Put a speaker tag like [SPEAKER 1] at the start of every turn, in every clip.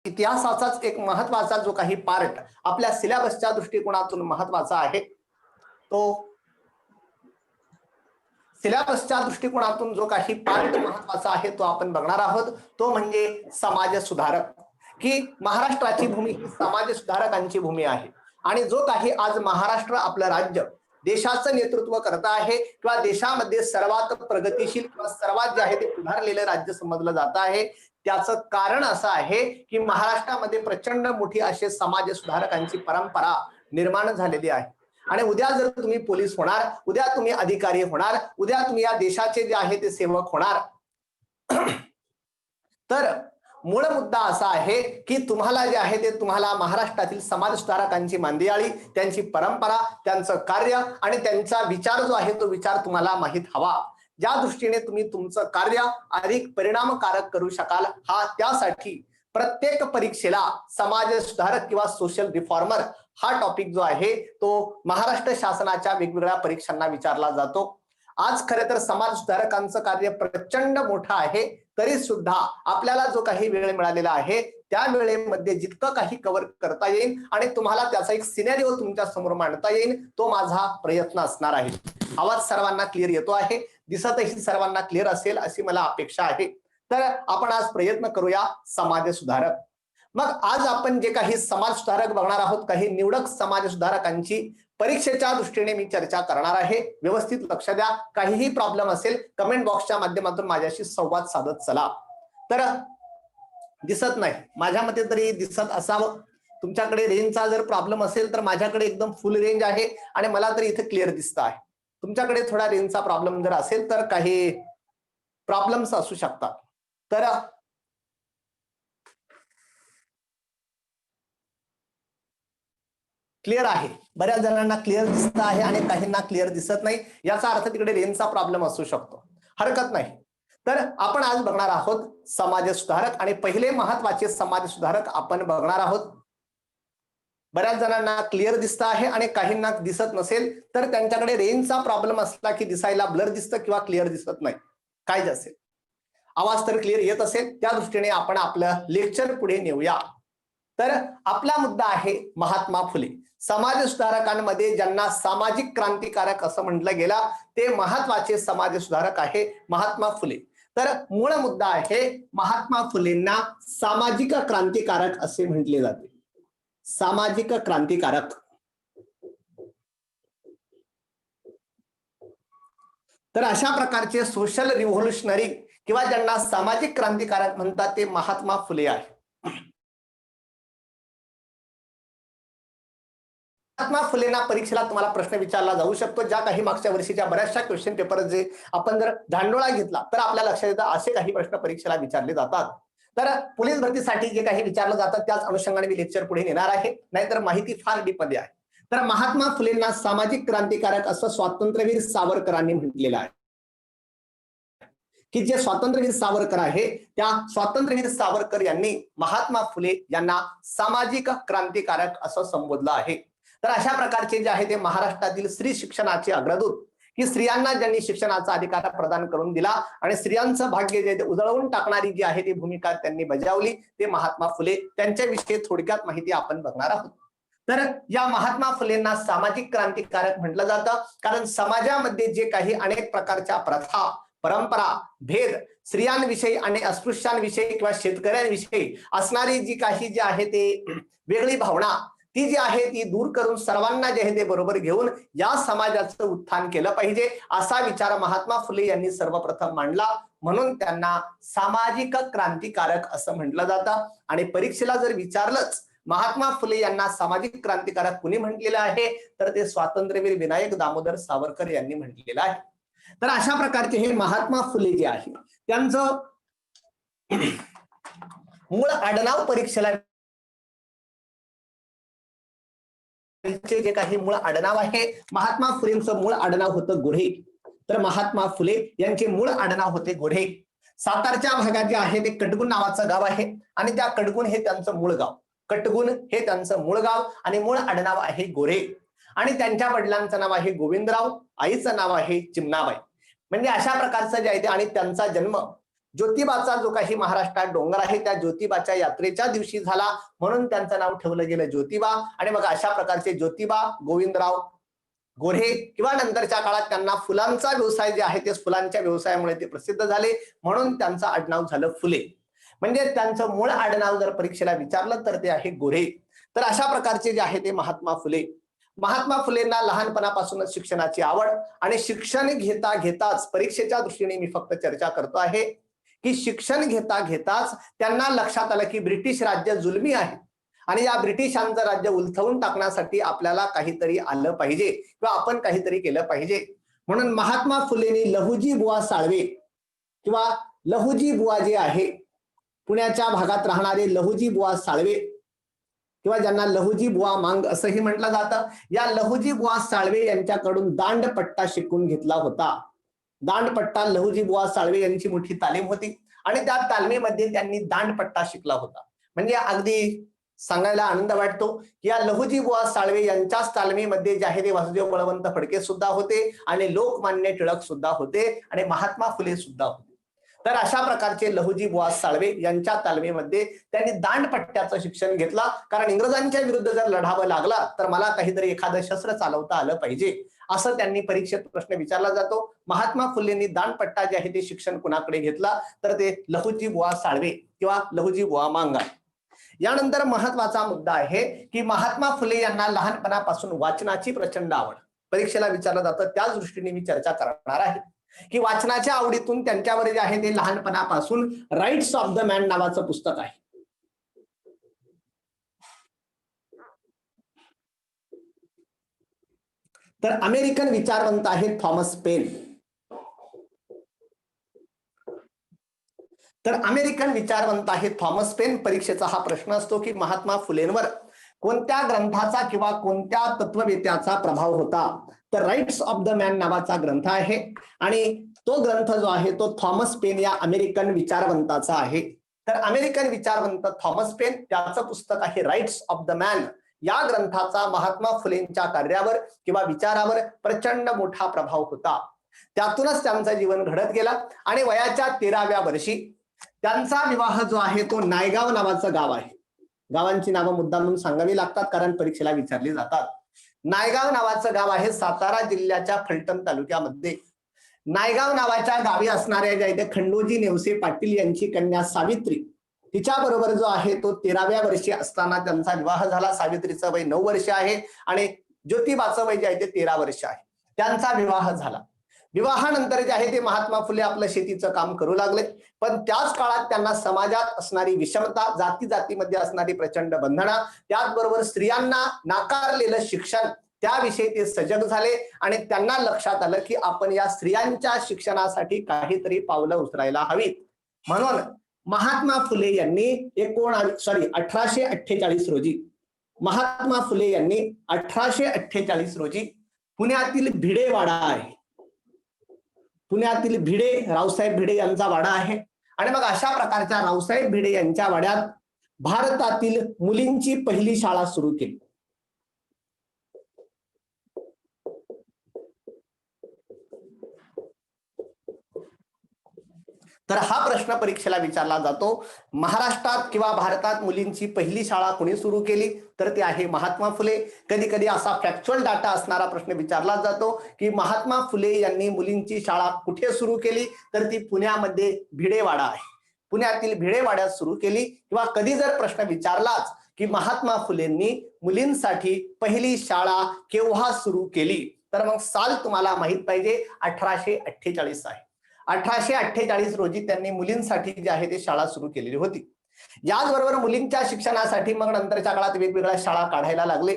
[SPEAKER 1] इतिहासाचाच एक महत्वाचा जो काही पार्ट आपल्या सिलेबसच्या दृष्टिकोनातून महत्वाचा आहे, तो सिलेबसच्या दृष्टिकोनातून जो काही पार्ट महत्वाचा आहे तो आपण बघणार आहोत. तो म्हणजे समाज सुधारक, की महाराष्ट्राची भूमी ही समाज सुधारकांची भूमी आहे. आणि जो काही आज महाराष्ट्र आपलं राज्य देशाचं नेतृत्व करत आहे किंवा देशामध्ये सर्वात प्रगतिशील किंवा सर्वात जे आहे ते सुधारलेलं राज्य समजलं जात आहे, त्याचं कारण असं आहे की महाराष्ट्रामध्ये प्रचंड मोठी असे समाज सुधारकांची परंपरा निर्माण झालेली आहे. आणि उद्या जर तुम्ही पोलीस होणार, उद्या तुम्ही अधिकारी होणार, उद्या तुम्ही या देशाचे जे आहे ते सेवक होणार, तर मूळ मुद्दा असा आहे की तुम्हाला जे आहे ते तुम्हाला महाराष्ट्रातील समाज सुधारकांची मांदियाळी, त्यांची परंपरा, त्यांचं कार्य आणि त्यांचा विचार जो आहे तो विचार तुम्हाला माहित हवा. ज्या दृष्टीने तुम्ही तुमचं कार्य अधिक परिणामकारक करू शकाल, हा त्यासाठी प्रत्येक परीक्षेला समाज सुधारक किंवा सोशल रिफॉर्मर हा टॉपिक जो आहे तो महाराष्ट्र शासनाच्या वेगवेगळ्या परीक्षांना विचारला जातो. आज खरे तर समाज सुधारकांचं कार्य प्रचंड मोठं आहे, तरी सुद्धा आपल्याला जो काही वेळ मिळालेला आहे त्या वेळेमध्ये जितकं काही कव्हर करता येईल आणि तुम्हाला त्याचा एक सिनेरिओ तुमच्या समोर मांडता येईल, तो माझा प्रयत्न असणार आहे. आवाज सर्वांना क्लिअर येतो आहे, दिसतही सर्वांना क्लिअर असेल अशी मला अपेक्षा आहे. तर आपण आज प्रयत्न करूया समाज सुधारक. मग आज आपण जे काही समाज सुधारक बघणार आहोत, काही निवडक समाज सुधारकांची परीक्षेच्या दृष्टीने मी चर्चा करणार आहे. व्यवस्थित लक्ष द्या, काहीही प्रॉब्लेम असेल कमेंट बॉक्सच्या माध्यमातून माझ्याशी संवाद साधत चला. तर दिसत नाही, माझ्या मते तरी दिसत असावं. तुमच्याकडे रेंजचा जर प्रॉब्लेम असेल तर माझ्याकडे एकदम फुल रेंज आहे आणि मला तरी इथे क्लिअर दिसत आहे. तुमच्याकडे थोडा रेंजचा प्रॉब्लेम जर असेल तर काही प्रॉब्लेम्स असू शकतात. तर क्लिअर आहे, बऱ्याच जणांना क्लिअर दिसत आहे आणि काहींना क्लिअर दिसत नाही, याचा अर्थ तिकडे रेंजचा प्रॉब्लेम असू शकतो, हरकत नाही. तर आपण आज बघणार आहोत समाज सुधारक आणि पहिले महत्वाचे समाज सुधारक आपण बघणार आहोत. बऱ्याच जणांना क्लिअर दिसत आहे आणि काहींना दिसत नसेल तर त्यांच्याकडे रेंजचा प्रॉब्लेम असला की दिसायला ब्लर दिसतं किंवा क्लिअर दिसत नाही, काय जे असेल. आवाज तर क्लिअर येत असेल त्या दृष्टीने आपण आपलं लेक्चर पुढे नेऊया. तर आपला मुद्दा आहे महात्मा फुले. समाज सुधारकांमध्ये ज्यांना सामाजिक क्रांतिकारक असं म्हटलं गेला ते महत्वाचे समाज सुधारक आहे महात्मा फुले. तर मूळ मुद्दा आहे महात्मा फुलेंना सामाजिक क्रांतिकारक असे म्हटले जाते. सामाजिक क्रांतिकारक. तर अशा प्रकारचे सोशल रिव्होल्युशनरी किंवा ज्यांना सामाजिक क्रांतिकारक म्हणतात ते महात्मा फुले आहे. महात्मा फुलेंना परीक्षेला तुम्हाला प्रश्न विचारला जाऊ शकतो. ज्या काही मागच्या वर्षीच्या बऱ्याचशा क्वेश्चन पेपर जे आपण जर धांडोळा घेतला तर आपल्या लक्षात येतं असे काही प्रश्न परीक्षेला विचारले जातात. तर पोलीस भरतीसाठी जे काही विचारलं जातं त्याच अनुषंगाने मी लेक्चर पुढे नेणार आहे, नाहीतर माहिती फार डीप मध्ये आहे. तर महात्मा फुलेंना सामाजिक क्रांतिकारक असं स्वातंत्र्यवीर सावरकरांनी म्हटलेलं आहे. की जे स्वातंत्र्यवीर सावरकर आहे त्या स्वातंत्र्यवीर सावरकर यांनी महात्मा फुले यांना सामाजिक क्रांतिकारक असं संबोधलं आहे. तर अशा प्रकारचे जे आहे ते महाराष्ट्रातील स्त्री शिक्षणाचे अग्रदूत, की स्त्रियांना ज्यांनी शिक्षणाचा अधिकार प्रदान करून दिला आणि स्त्रियांचं भाग्य जे उजळवून टाकणारी जी आहे ती भूमिका त्यांनी बजावली, ते महात्मा फुले. त्यांच्याविषयी थोडक्यात माहिती आपण बघणार आहोत. तर या महात्मा फुलेंना सामाजिक क्रांतिकारक म्हटलं जातं कारण समाजामध्ये जे काही अनेक प्रकारच्या प्रथा, परंपरा, भेद, स्त्रियांविषयी आणि अस्पृश्यांविषयी किंवा शेतकऱ्यांविषयी असणारी जी काही जी आहे ते वेगळी भावना ती जी आहे ती दूर करून सर्वांना जे आहे ते बरोबर घेऊन या समाजाचं उत्थान केलं पाहिजे असा विचार महात्मा फुले यांनी सर्वप्रथम मांडला. म्हणून त्यांना सामाजिक क्रांतिकारक असं म्हटलं जातं. आणि परीक्षेला जर विचारलंच महात्मा फुले यांना सामाजिक क्रांतिकारक कुणी म्हटलेलं आहे तर ते स्वातंत्र्यवीर विनायक दामोदर सावरकर यांनी म्हटलेलं आहे. तर अशा प्रकारचे हे महात्मा फुले जे आहे त्यांचं मूळ आडनाव परीक्षेला जे काही मूळ आडनाव आहे, महात्मा फुलेंचं मूळ आडनाव होतं गोऱ्हे. तर महात्मा फुले यांचे मूळ आडनाव होते गोऱ्हे. सातारच्या भागात जे आहे ते कटगुण नावाचं गाव आहे आणि त्या कटगुण हे त्यांचं मूळ गाव. कटगुण हे त्यांचं मूळ गाव आणि मूळ आडनाव आहे गोऱ्हे. आणि त्यांच्या वडिलांचं नाव आहे गोविंदराव, आईचं नाव आहे चिमणाबाई. म्हणजे अशा प्रकारचं जे आहे ते आणि त्यांचा जन्म ज्योतिबाचा जो काही महाराष्ट्रात डोंगर आहे त्या ज्योतिबाच्या यात्रेच्या दिवशी झाला, म्हणून त्यांचं नाव ठेवलं गेलं ज्योतिबा. आणि मग अशा प्रकारचे ज्योतिबा गोविंदराव गोऱ्हे किंवा नंतरच्या काळात त्यांना फुलांचा व्यवसाय जे आहे ते फुलांच्या व्यवसायामुळे ते प्रसिद्ध झाले, म्हणून त्यांचं आडनाव झालं फुले. म्हणजे त्यांचं मूळ आडनाव जर परीक्षेला विचारलं तर ते आहे गोऱ्हे. तर अशा प्रकारचे जे आहे ते महात्मा फुले. महात्मा फुलेंना लहानपणापासूनच शिक्षणाची आवड, आणि शिक्षण घेता घेताच, परीक्षेच्या दृष्टीने मी फक्त चर्चा करतो आहे की शिक्षण घेता घेताच त्यांना लक्षात आलं की ब्रिटिश राज्य जुलमी आहे आणि या ब्रिटिशांचं राज्य उलथवून टाकण्यासाठी आपल्याला काहीतरी आलं पाहिजे किंवा आपण काहीतरी केलं पाहिजे. म्हणून महात्मा फुलेंनी लहुजी बुवा साळवे किंवा लहुजी बुवा जे आहे, पुण्याच्या भागात राहणारे लहुजी बुवा साळवे किंवा ज्यांना लहुजी बुवा मांग असंही म्हटलं जातं, या लहुजी बुवा साळवे यांच्याकडून दांडपट्टा शिकून घेतला होता. दांडपट्टा लहुजी बुवा साळवे यांची मोठी तालीम होती आणि त्या तालमीमध्ये त्यांनी दांडपट्टा शिकला होता. म्हणजे अगदी सांगायला आनंद वाटतो की या लहुजी बुवा साळवे यांच्याच तालमीमध्ये जे आहे ते वासुदेव बळवंत फडके सुद्धा होते आणि लोकमान्य टिळक सुद्धा होते आणि महात्मा फुले सुद्धा होते. तर अशा प्रकारचे लहुजी बुवा साळवे यांच्या तालमीमध्ये त्यांनी दांडपट्ट्याचं शिक्षण घेतला, कारण इंग्रजांच्या विरुद्ध जर लढावं लागला तर मला काहीतरी एखादं शस्त्र चालवता आलं पाहिजे, असं त्यांनी परीक्षेत प्रश्न विचारला जातो. महात्मा फुलेंनी दांडपट्टा जे आहे ते शिक्षण कुणाकडे घेतला तर ते लहुजी बुवा साळवे किंवा लहुजी बुवा मांगा. यानंतर महत्वाचा मुद्दा आहे की महात्मा फुले यांना लहानपणापासून वाचनाची प्रचंड आवड. परीक्षेला विचारलं जातं, त्याच दृष्टीने मी चर्चा करणार आहे की वाचनाच्या आवडीतून त्यांच्यावर जे आहे ते लहानपणापासून राईट्स ऑफ द मॅन नावाचं पुस्तक आहे. तर अमेरिकन विचारवंत आहेत थॉमस पेन. तर अमेरिकन विचारवंत आहेत थॉमस पेन. परीक्षेचा हा प्रश्न असतो की महात्मा फुलेंवर कोणत्या ग्रंथाचा किंवा कोणत्या तत्ववेत्याचा प्रभाव होता. तर राईट्स ऑफ द मॅन नावाचा ग्रंथ आहे आणि तो ग्रंथ जो आहे तो थॉमस पेन या अमेरिकन विचारवंताचा आहे. तर अमेरिकन विचारवंत थॉमस पेन, त्याचं पुस्तक आहे राईट्स ऑफ द मॅन. या ग्रंथाचा महात्मा फुलेंच्या कार्यावर किंवा विचारावर प्रचंड मोठा प्रभाव होता. त्यातूनच त्यांचं जीवन घडत गेला आणि वयाच्या 13व्या वर्षी त्यांचा विवाह जो आहे तो नायगाव नावाचं गाव आहे. गावांची नावं मुद्दाम म्हणून सांगावी लागतात कारण परीक्षेला विचारली जातात. नायगाव नावाचं गाव आहे सातारा जिल्ह्याच्या फलटण तालुक्यामध्ये. नायगाव नावाच्या गावी असणाऱ्या ज्या इथे खंडोजी नेवसे पाटील यांची कन्या सावित्री, तिच्या बरोबर जो आहे तो 13व्या वर्षी असताना त्यांचा विवाह झाला. सावित्रीचं वय 9 वर्ष आहे आणि ज्योतिबाचं वय जे आहे ते 13 वर्ष आहे. त्यांचा विवाह झाला. विवाहानंतर जे आहे ते महात्मा फुले आपलं शेतीचं काम करू लागले, पण त्याच काळात त्यांना समाजात असणारी विषमता, जाती जातीमध्ये असणारी प्रचंड बंधनं, त्याचबरोबर स्त्रियांना नाकारलेलं शिक्षण, त्याविषयी ते सजग झाले आणि त्यांना लक्षात आलं की आपण या स्त्रियांच्या शिक्षणासाठी काहीतरी पावलं उचलायला हवीत. म्हणून महात्मा फुले यांनी 1848 रोजी महात्मा फुले यांनी 1848 रोजी पुण्यातील भिडे वाडा आहे, पुण्यातील भिडे, रावसाहेब भिडे यांचा वाडा आहे आणि मग अशा प्रकारच्या रावसाहेब भिडे यांच्या वाड्यात भारतातील मुलींची पहिली शाळा सुरू केली. तर हा प्रश्न परीक्षेला विचारला जातो, महाराष्ट्रात किंवा भारतात मुलींची पहिली शाळा कोणी सुरू केली, तर ते आहे महात्मा फुले. कधी कधी असा फॅक्च्युअल डाटा असणारा प्रश्न विचारला जातो की महात्मा फुले यांनी मुलींची शाळा कुठे सुरू केली, तर ती पुण्यामध्ये भिडेवाडा आहे, पुण्यातील भिडेवाड्यात सुरू केली. किंवा कधी जर प्रश्न विचारलाच की महात्मा फुलेंनी मुलींसाठी पहिली शाळा केव्हा सुरू केली, तर मग साल तुम्हाला माहित पाहिजे, 1848 आहे. 1848 रोजी त्यांनी मुलींसाठी जे आहे ते शाळा सुरू केलेली होती. याचबरोबर मुलींच्या शिक्षणासाठी मग नंतरच्या काळात वेगवेगळ्या शाळा काढायला लागले.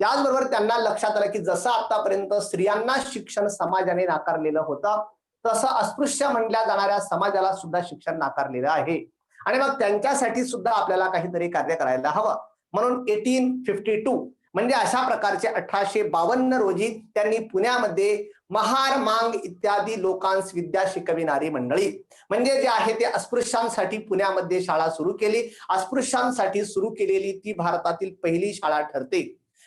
[SPEAKER 1] त्याचबरोबर त्यांना लक्षात आलं की जसं आतापर्यंत स्त्रियांना शिक्षण समाजाने नाकारलेलं होतं, तसं अस्पृश्य म्हणल्या जाणाऱ्या समाजाला सुद्धा शिक्षण नाकारलेलं आहे आणि मग त्यांच्यासाठी सुद्धा आपल्याला काहीतरी कार्य करायला हवं. म्हणून 1852 म्हणजे अशा प्रकारचे 1852 रोजी त्यांनी पुण्यामध्ये महार मांग इत्यादी लोकांस विद्या शिकविणारी मंडळी म्हणजे जे आहे ते अस्पृश्यांसाठी पुण्यामध्ये शाळा सुरू केली. अस्पृश्यांसाठी सुरू केलेली ती भारतातील पहिली शाळा ठरते.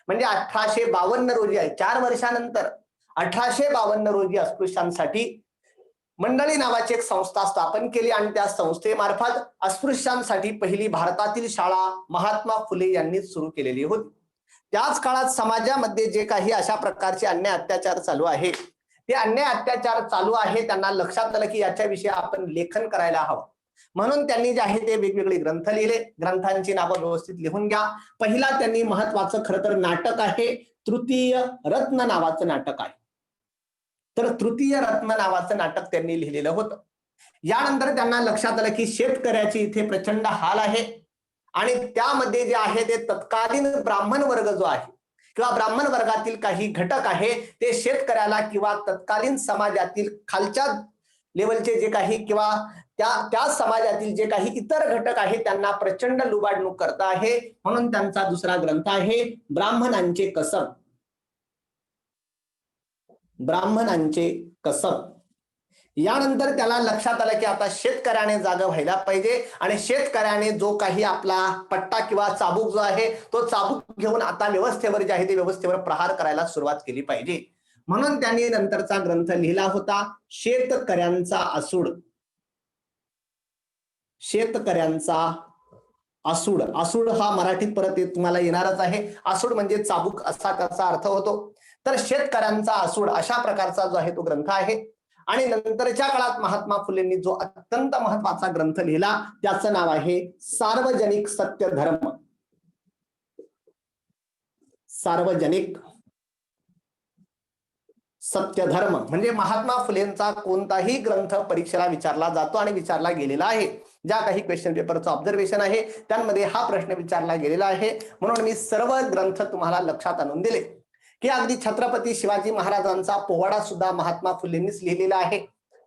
[SPEAKER 1] म्हणजे 1852 रोजी आहे, 4 वर्षानंतर 1852 रोजी अस्पृश्यांसाठी मंडळी नावाची एक संस्था स्थापन केली आणि त्या संस्थेमार्फत अस्पृश्यांसाठी पहिली भारतातील शाळा महात्मा फुले यांनी सुरू केलेली होती. त्याच काळात समाजामध्ये जे काही अशा प्रकारचे अन्याय अत्याचार चालू आहे, ते अन्याय अत्याचार चालू आहे त्यांना लक्षात आलं की याच्याविषयी आपण लेखन करायला हवं. म्हणून त्यांनी जे आहे ते वेगवेगळे ग्रंथ लिहिले. ग्रंथांची नावं व्यवस्थित लिहून घ्या. पहिला त्यांनी महत्वाचं खरं तर नाटक आहे, तृतीय रत्न नावाचं नाटक आहे. तर तृतीय रत्न नावाचं नाटक त्यांनी लिहिलेलं होतं. यानंतर त्यांना लक्षात आलं की शेतकऱ्याची इथे प्रचंड हाल आहे आणि त्यामध्ये जे आहे ते तत्कालीन ब्राह्मण वर्ग जो आहे किंवा ब्राह्मण वर्गातील काही घटक आहे ते शेतकऱ्याला किंवा तत्कालीन समाजातील खालच्या लेवलचे जे काही किंवा त्या समाजातील जे काही इतर घटक आहेत त्यांना प्रचंड लुबाडणूक करत आहे. म्हणून त्यांचा दुसरा ग्रंथ आहे ब्राह्मणांचे कसब. ब्राह्मणांचे कसब. यानंतर त्याला लक्षात आलं की आता शेतकऱ्याने जागा व्हायला पाहिजे आणि शेतकऱ्याने जो काही आपला पट्टा किंवा चाबूक जो आहे तो चाबूक घेऊन आता व्यवस्थेवर जे आहे ते व्यवस्थेवर प्रहार करायला सुरुवात केली पाहिजे. म्हणून त्यांनी नंतरचा ग्रंथ लिहिला होता शेतकऱ्यांचा आसूड. शेतकऱ्यांचा आसूड. आसूड हा मराठीत परत तुम्हाला येणारच आहे. आसूड म्हणजे चाबूक असा त्याचा अर्थ होतो. तर शेतकऱ्यांचा आसूड अशा प्रकारचा जो आहे तो ग्रंथ आहे. आणि नंतरच्या काळात महात्मा फुलेंनी जो अत्यंत महत्वाचा ग्रंथ लिहिला त्याचं नाव आहे सार्वजनिक सत्य धर्म. सार्वजनिक सत्य धर्म म्हणजे महात्मा फुलेंचा कोणताही ग्रंथ परीक्षेला विचारला जातो आणि विचारला गेलेला आहे. ज्या काही क्वेश्चन पेपरचं ऑब्झर्वेशन आहे त्यांमध्ये हा प्रश्न विचारला गेलेला आहे. म्हणून मी सर्व ग्रंथ तुम्हाला लक्षात आणून दिले की अगदी छत्रपती शिवाजी महाराजांचा पोवाडा सुद्धा महात्मा फुलेंनीच लिहिलेला आहे.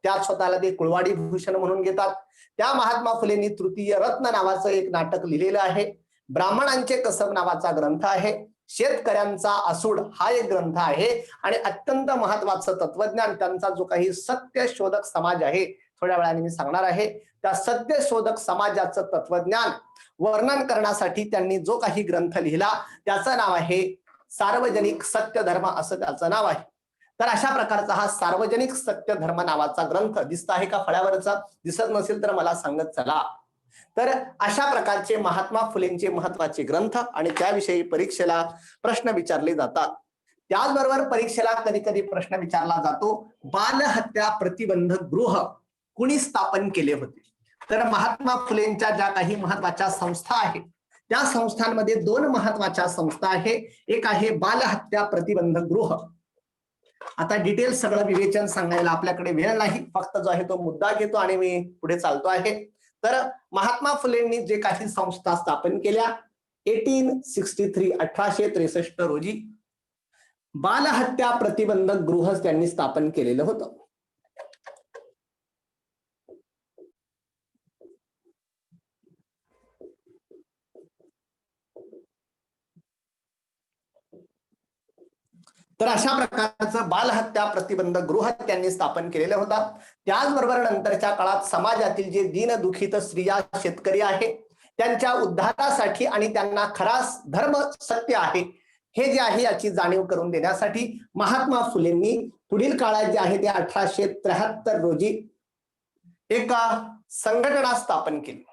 [SPEAKER 1] त्यात स्वतःला ते कुळवाडी भूषण म्हणून घेतात. त्या महात्मा फुलेंनी तृतीय रत्न नावाचं एक नाटक लिहिलेलं आहे. ब्राह्मणांचे कसब नावाचा ग्रंथ आहे. शेतकऱ्यांचा आसूड हा एक ग्रंथ आहे. आणि अत्यंत महत्वाचं तत्वज्ञान त्यांचा जो काही सत्यशोधक समाज आहे थोड्या वेळाने मी सांगणार आहे. त्या सत्यशोधक समाजाचं तत्वज्ञान वर्णन करण्यासाठी त्यांनी जो काही ग्रंथ लिहिला त्याचं नाव आहे सार्वजनिक सत्य धर्म असं त्याचं नाव आहे. तर अशा प्रकारचा हा सार्वजनिक सत्य धर्म नावाचा ग्रंथ दिसत आहे का फळ्यावरचा? दिसत नसेल तर मला सांगत चला. तर अशा प्रकारचे महात्मा फुलेंचे महत्वाचे ग्रंथ आणि त्याविषयी परीक्षेला प्रश्न विचारले जातात. त्याचबरोबर परीक्षेला कधी कधी प्रश्न विचारला जातो बालहत्या प्रतिबंधक गृह कुणी स्थापन केले होते? तर महात्मा फुलेंच्या ज्या काही महत्वाच्या संस्था आहेत त्या संस्थांमध्ये दोन महत्वाच्या संस्था आहे. एक आहे बालहत्या प्रतिबंधक गृह. आता डिटेल सगळं विवेचन सांगायला आपल्याकडे वेळ नाही, फक्त जो आहे तो मुद्दा घेतो आणि मी पुढे चालतो आहे. तर महात्मा फुलेंनी जे काही संस्था स्थापन केल्या 1863 1863 रोजी बालहत्या प्रतिबंधक गृह त्यांनी स्थापन केलेलं होतं. तर अशा प्रकारचं बालहत्या प्रतिबंधक गृह त्यांनी स्थापन केलेलं होतं. त्याचबरोबर नंतरच्या काळात समाजातील जे दीनदुखित स्त्रिया शेतकरी आहे त्यांच्या उद्धारासाठी आणि त्यांना खरा धर्म सत्य आहे हे जे आहे याची जाणीव करून देण्यासाठी महात्मा फुलेंनी पुढील काळात जे आहे ते 1873 रोजी एक संघटना स्थापन केली.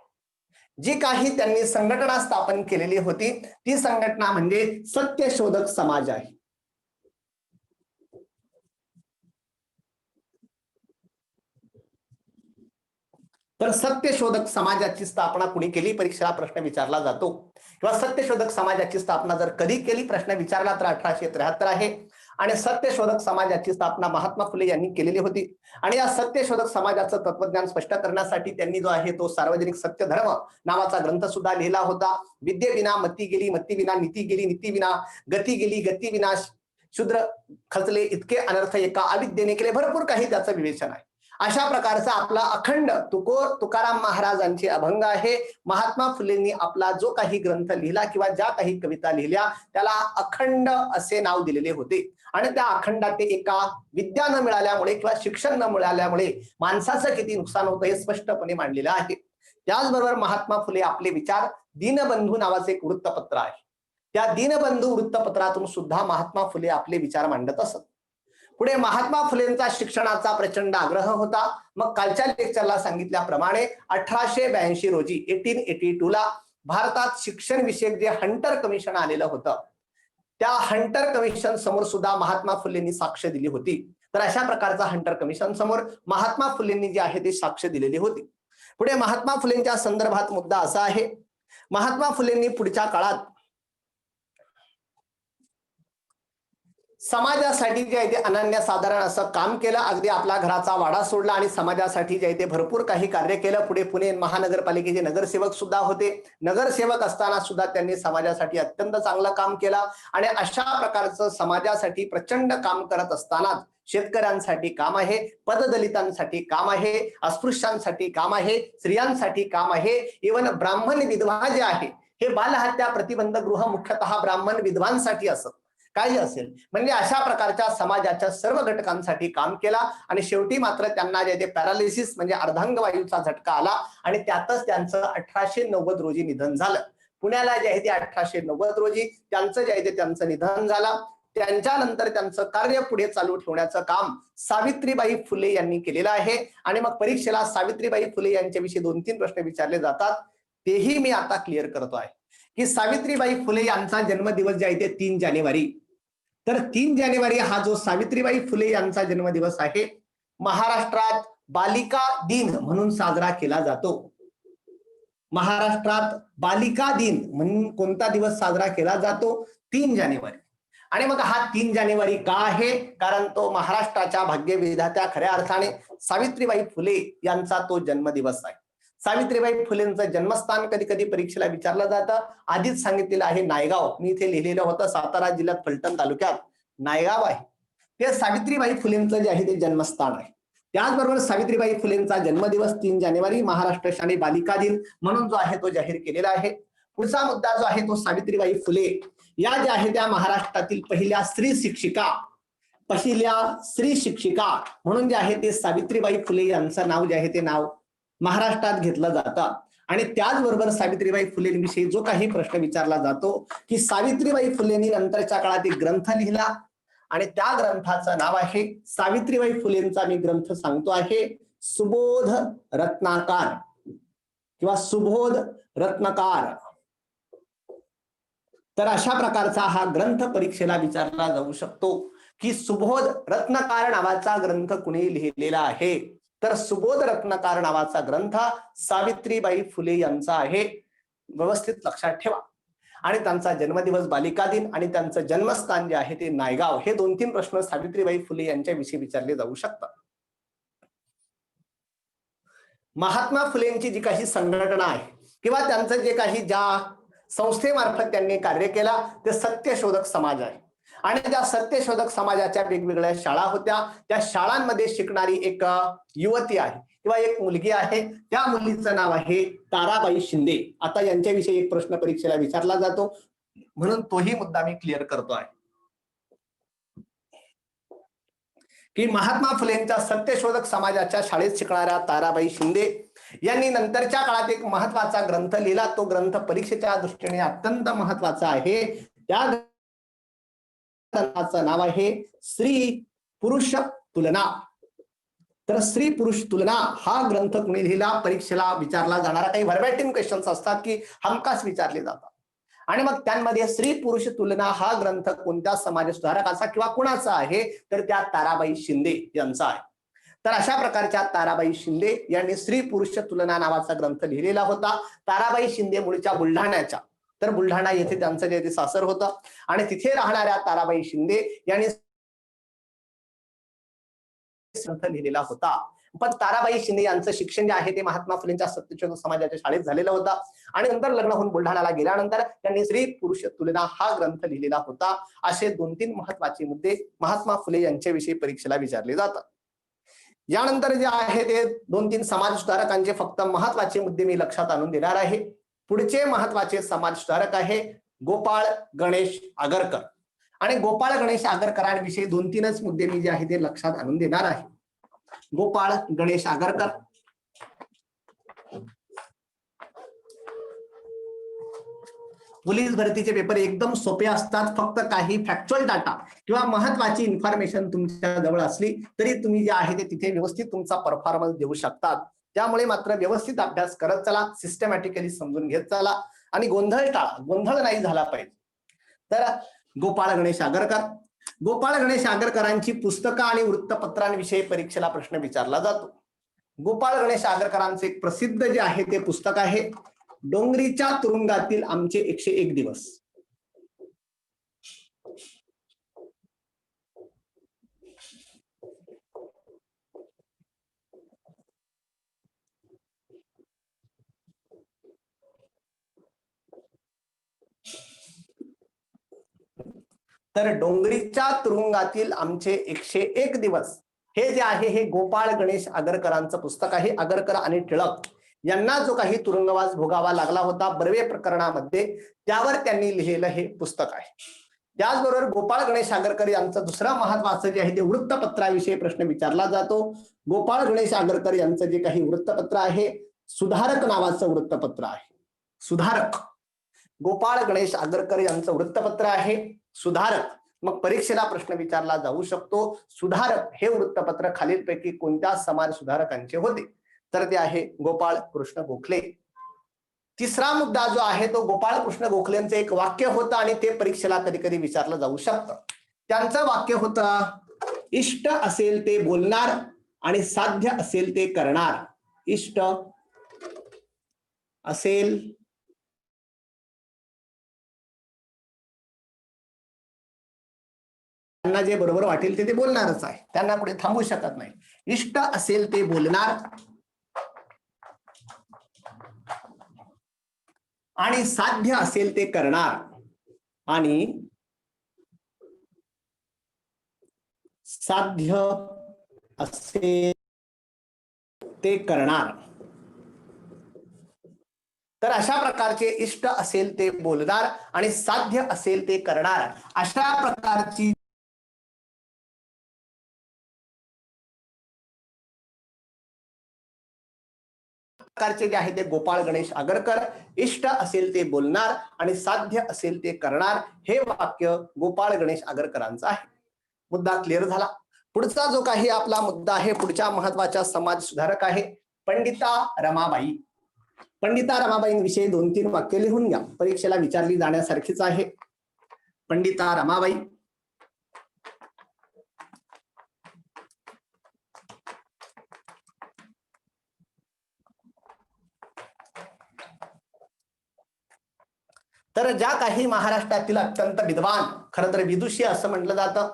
[SPEAKER 1] जी काही त्यांनी संघटना स्थापन केलेली होती ती संघटना म्हणजे सत्यशोधक समाज आहे. तर सत्यशोधक समाजाची स्थापना कुणी केली? परीक्षेला प्रश्न विचारला जातो. किंवा सत्यशोधक समाजाची स्थापना जर कधी केली प्रश्न विचारला तर 1873 आहे. आणि सत्यशोधक समाजाची स्थापना महात्मा फुले यांनी केलेली होती. आणि या सत्यशोधक समाजाचं तत्वज्ञान स्पष्ट करण्यासाठी त्यांनी जो आहे तो सार्वजनिक सत्य धर्म नावाचा ग्रंथ सुद्धा लिहिला होता. विद्येविना मती गेली, मतीविना नीती गेली, नीतीविना गती गेली, गतीविना शूद्र खचले, इतके अनर्थ एका अविद्येने केले. भरपूर काही त्याचं विवेचन आहे. अशा प्रकारचा आपला अखंड तुकाराम महाराजांचे अभंग आहे. महात्मा फुलेंनी आपला जो काही ग्रंथ लिहिला किंवा ज्या काही कविता लिहिल्या त्याला अखंड असे नाव दिलेले होते. आणि त्या अखंडात एका विद्या न मिळाल्यामुळे किंवा शिक्षण न मिळाल्यामुळे माणसाचं किती नुकसान होतं हे स्पष्टपणे मांडलेलं आहे. त्याचबरोबर महात्मा फुले आपले विचार दीनबंधू नावाचे एक वृत्तपत्र आहे त्या दीनबंधू वृत्तपत्रातून सुद्धा महात्मा फुले आपले विचार मांडत असत. पुढे महात्मा फुलेंचा शिक्षणाचा प्रचंड आग्रह होता. मग कालच्या लेक्चरला सांगितल्याप्रमाणे 1882 रोजी 1882 ला भारतात शिक्षण विषयक जे हंटर कमिशन आलेलं होतं, त्या हंटर कमिशन समोर सुद्धा महात्मा फुलेंनी साक्ष दिली होती. तर अशा प्रकारचा हंटर कमिशन समोर महात्मा फुलेंनी जे आहे ते साक्ष दिलेली होती. पुढे महात्मा फुलेंच्या संदर्भात मुद्दा असा आहे, महात्मा फुलेंनी पुढच्या काळात समाजासाठी जे आहे ते अनन्यसाधारण असं काम केलं. अगदी आपला घराचा वाडा सोडला आणि समाजासाठी जे आहे ते भरपूर काही कार्य केलं. पुढे पुणे महानगरपालिकेचे नगरसेवक सुद्धा होते. नगरसेवक असताना सुद्धा त्यांनी समाजासाठी अत्यंत चांगलं काम केलं आणि अशा प्रकारचं समाजासाठी प्रचंड काम करत असताना शेतकऱ्यांसाठी काम आहे, पददलितांसाठी काम आहे, अस्पृश्यांसाठी काम आहे, स्त्रियांसाठी काम आहे, इव्हन ब्राह्मण विधवा जे आहे हे बालहत्या प्रतिबंधक गृह मुख्यतः ब्राह्मण विधवांसाठी असत काही असेल, म्हणजे अशा प्रकारच्या समाजाच्या सर्व घटकांसाठी काम केला आणि शेवटी मात्र त्यांना जे ते पॅरालिसिस म्हणजे अर्धांग वायूचा झटका आला आणि त्यातच त्यांचं 1890 रोजी निधन झालं. पुण्याला जे आहे ते 1890 रोजी त्यांचं जे आहे ते त्यांचं निधन झालं. त्यांच्यानंतर त्यांचं कार्य पुढे चालू ठेवण्याचं काम सावित्रीबाई फुले यांनी केलेलं आहे. आणि मग परीक्षेला सावित्रीबाई फुले यांच्याविषयी 2-3 प्रश्न विचारले जातात, तेही मी आता क्लिअर करतो आहे की सावित्रीबाई फुले यांचा जन्मदिवस जे आहे ते 3 जानेवारी. तर 3 जानेवारी हा जो सावित्रीबाई फुले यांचा जन्मदिवस आहे, महाराष्ट्रात बालिका दिन म्हणून साजरा केला जातो. महाराष्ट्रात बालिका दिन म्हणून कोणता दिवस साजरा केला जातो? 3 जानेवारी. आणि मग हा 3 जानेवारी का आहे? कारण तो महाराष्ट्राच्या भाग्यविधात्या खऱ्या अर्थाने सावित्रीबाई फुले यांचा तो जन्मदिवस आहे. सावित्रीबाई फुलेंचं जन्मस्थान कधी कधी परीक्षेला विचारलं जातं. आधीच सांगितलेलं आहे नायगाव, मी इथे लिहिलेलं होतं, सातारा जिल्ह्यात फलटण तालुक्यात नायगाव आहे. ते सावित्रीबाई फुलेंचं जे आहे ते जन्मस्थान आहे. त्याचबरोबर सावित्रीबाई फुलेंचा जन्मदिवस 3 जानेवारी महाराष्ट्र शालेय बालिका दिन म्हणून जो आहे तो जाहीर केलेला आहे. पुढचा मुद्दा जो आहे तो सावित्रीबाई फुले या ज्या आहे त्या महाराष्ट्रातील पहिल्या स्त्री शिक्षिका म्हणून जे आहे ते सावित्रीबाई फुले यांचं नाव जे आहे ते नाव महाराष्ट्रात घेतलं जातं. आणि त्याचबरोबर सावित्रीबाई फुलेंविषयी जो काही प्रश्न विचारला जातो की सावित्रीबाई फुलेंनी नंतरच्या काळात एक ग्रंथ लिहिला आणि त्या ग्रंथाचं नाव आहे, सावित्रीबाई फुलेंचा मी ग्रंथ सांगतो आहे, सुबोध रत्नाकार किंवा सुबोध रत्नकार. तर अशा प्रकारचा हा ग्रंथ परीक्षेला विचारला जाऊ शकतो की सुबोध रत्नकार नावाचा ग्रंथ कुणी लिहिलेला आहे? तर सुबोध रत्नकार नावाचा ग्रंथ सावित्रीबाई फुले यांचा आहे. व्यवस्थित लक्षात ठेवा. आणि त्यांचा जन्मदिवस बालिका दिन आणि त्यांचं जन्मस्थान जे आहे ते नायगाव, हे 2-3 प्रश्न सावित्रीबाई फुले यांच्याविषयी विचारले जाऊ शकतात. महात्मा फुलेंची जी काही संघटना आहे किंवा त्यांचं जे काही ज्या संस्थेमार्फत त्यांनी कार्य केला ते सत्यशोधक समाज आहे. आणि त्या सत्यशोधक समाजाच्या वेगवेगळ्या शाळा होत्या. त्या शाळांमध्ये शिकणारी एक युवती आहे किंवा एक मुलगी आहे, त्या मुलीचं नाव आहे ताराबाई शिंदे. आता यांच्याविषयी एक प्रश्न परीक्षेला विचारला जातो म्हणून तोही मुद्दा मी क्लिअर करतो आहे की महात्मा फुलेंच्या सत्यशोधक समाजाच्या शाळेत शिकणाऱ्या ताराबाई शिंदे यांनी नंतरच्या काळात एक महत्वाचा ग्रंथ लिहिला. तो ग्रंथ परीक्षेच्या दृष्टीने अत्यंत महत्वाचा आहे. त्या ग्रंथाचं नाव आहे स्त्री पुरुष तुलना. तर स्त्री पुरुष तुलना हा ग्रंथ कुणी लिहिला? परीक्षेला विचारला जाणारा काही व्हर्बॅटिम क्वेश्चन्स असतात की हमखास विचारले जातात. आणि मग त्यांमध्ये स्त्री पुरुष तुलना हा ग्रंथ कोणत्या समाज सुधारकाचा किंवा कुणाचा आहे? तर त्या ताराबाई शिंदे यांचा आहे. तर अशा प्रकारच्या ताराबाई शिंदे यांनी स्त्री पुरुष तुलना नावाचा ग्रंथ लिहिलेला होता. ताराबाई शिंदे मूळच्या बुलढाण्याच्या, तर बुलढाणा येथे त्यांचं जे सासर होतं आणि तिथे राहणाऱ्या ताराबाई शिंदे यांनी ग्रंथ लिहिलेला होता. पण ताराबाई शिंदे यांचं शिक्षण जे आहे ते महात्मा फुलेंच्या सत्यशोधक समाजाच्या शाळेत झालेलं होतं आणि नंतर लग्न होऊन बुलढाण्याला गेल्यानंतर त्यांनी स्त्री पुरुष तुलना हा ग्रंथ लिहिलेला होता. असे 2-3 महत्वाचे मुद्दे महात्मा फुले यांच्याविषयी परीक्षेला विचारले जातात. यानंतर जे आहे ते 2-3 समाज सुधारकांचे फक्त महत्वाचे मुद्दे मी लक्षात आणून देणार आहे. पुढचे महत्वाचे समाज सुधारक आहे गोपाळ गणेश आगरकर. आणि गोपाळ गणेश आगरकरांविषयी 2-3च मुद्दे मी जे आहे ते लक्षात आणून देणार आहे. गोपाळ गणेश आगरकर पोलीस भरतीचे पेपर एकदम सोपे असतात. फक्त काही फॅक्च्युअल डाटा किंवा महत्वाची इन्फॉर्मेशन तुमच्या जवळ असली तरी तुम्ही जे आहे ते तिथे व्यवस्थित तुमचा परफॉर्मन्स देऊ शकतात. त्यामुळे मात्र व्यवस्थित अभ्यास करत चला, सिस्टमॅटिकली समजून घेत चला आणि गोंधळ टाळा. गोंधळ नाही झाला पाहिजे. तर गोपाळ गणेश आगरकर, गोपाळ गणेश आगरकरांची पुस्तकं आणि वृत्तपत्रांविषयी परीक्षेला प्रश्न विचारला जातो. गोपाळ गणेश आगरकरांचे एक प्रसिद्ध जे आहे ते पुस्तक आहे डोंगरीच्या तुरुंगातील आमचे 101 दिवस. तर डोंगरीच्या तुरुंगातील आमचे 101 दिवस हे जे आहे हे गोपाळ गणेश आगरकरांचं पुस्तक आहे. आगरकर आणि टिळक यांना जो काही तुरुंगवास भोगावा लागला होता बर्वे प्रकरणामध्ये, त्यावर त्यांनी लिहिलेलं हे पुस्तक आहे. त्याचबरोबर गोपाळ गणेश आगरकर यांचं दुसरं महत्वाचं जे आहे ते वृत्तपत्राविषयी प्रश्न विचारला जातो. गोपाळ गणेश आगरकर यांचं जे काही वृत्तपत्र आहे सुधारक नावाचं वृत्तपत्र आहे. सुधारक, गोपाळ गणेश आगरकर यांचं वृत्तपत्र आहे सुधारक. मग परीक्षेला प्रश्न विचारला जाऊ शकतो सुधारक हे वृत्तपत्र खालीलपैकी कोणत्या समाज सुधारकांचे होते? तर ते आहे गोपाळ कृष्ण गोखले. तिसरा मुद्दा जो आहे तो गोपाळ कृष्ण गोखलेंचं एक वाक्य होतं आणि ते परीक्षेला कधी कधी विचारलं जाऊ शकतं. त्यांचं वाक्य होतं, इष्ट असेल ते बोलणार आणि साध्य असेल ते करणार. इष्ट असेल त्यांना जे बरोबर वाटेल ते बोलणारच आहे, त्यांना पुढे थांबू शकत नाही. इष्ट असेल ते बोलणार आणि साध्य असेल ते करणार. आणि साध्य असेल ते करणार. तर अशा प्रकारचे इष्ट असेल ते बोलणार आणि साध्य असेल ते करणार अशा प्रकारची प्रकारचे जे आहे ते गोपाळ गणेश आगरकर, इष्ट असेल ते बोलणार आणि साध्य असेल ते करणार हे वाक्य गोपाळ गणेश आगरकरांचं आहे. मुद्दा क्लिअर झाला. पुढचा जो काही आपला मुद्दा आहे, पुढच्या महत्वाच्या समाज सुधारक आहे पंडिता रमाबाई. पंडिता रमाबाईंविषयी 2-3 वाक्य लिहून घ्या, परीक्षेला विचारली जाण्यासारखीच आहे. पंडिता रमाबाई तर ज्या काही महाराष्ट्रातील अत्यंत विद्वान, खरं तर विदुषी असं म्हटलं जातं.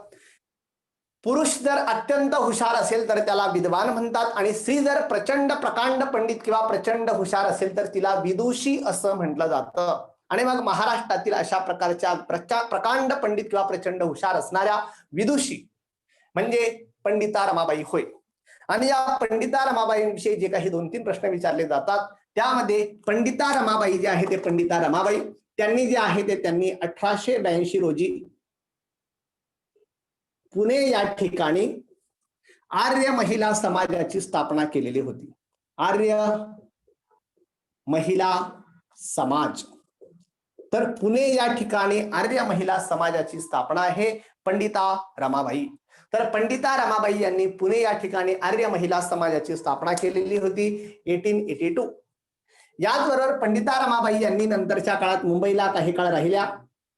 [SPEAKER 1] पुरुष जर अत्यंत हुशार असेल तर त्याला विद्वान म्हणतात आणि स्त्री जर प्रचंड प्रकांड पंडित किंवा प्रचंड हुशार असेल तर तिला विदुषी असं म्हटलं जातं. आणि मग महाराष्ट्रातील अशा प्रकारच्या प्रकांड पंडित किंवा प्रचंड हुशार असणाऱ्या विदुषी म्हणजे पंडिता रमाबाई होय. आणि या पंडिता रमाबाईंविषयी जे काही 2-3 प्रश्न विचारले जातात त्यामध्ये पंडिता रमाबाई जे आहे ते पंडिता रमाबाई त्यांनी जे आहे ते त्यांनी 1882 रोजी पुणे या ठिकाणी आर्य महिला समाजाची स्थापना केलेली होती. आर्य महिला समाज. तर पुणे या ठिकाणी आर्य महिला समाजाची स्थापना आहे पंडिता रमाबाई. तर पंडिता रमाबाई यांनी पुणे या ठिकाणी आर्य महिला समाजाची स्थापना केलेली होती 1882. याचबरोबर पंडिता रमाबाई यांनी नंतरच्या काळात मुंबईला काही काळ राहिल्या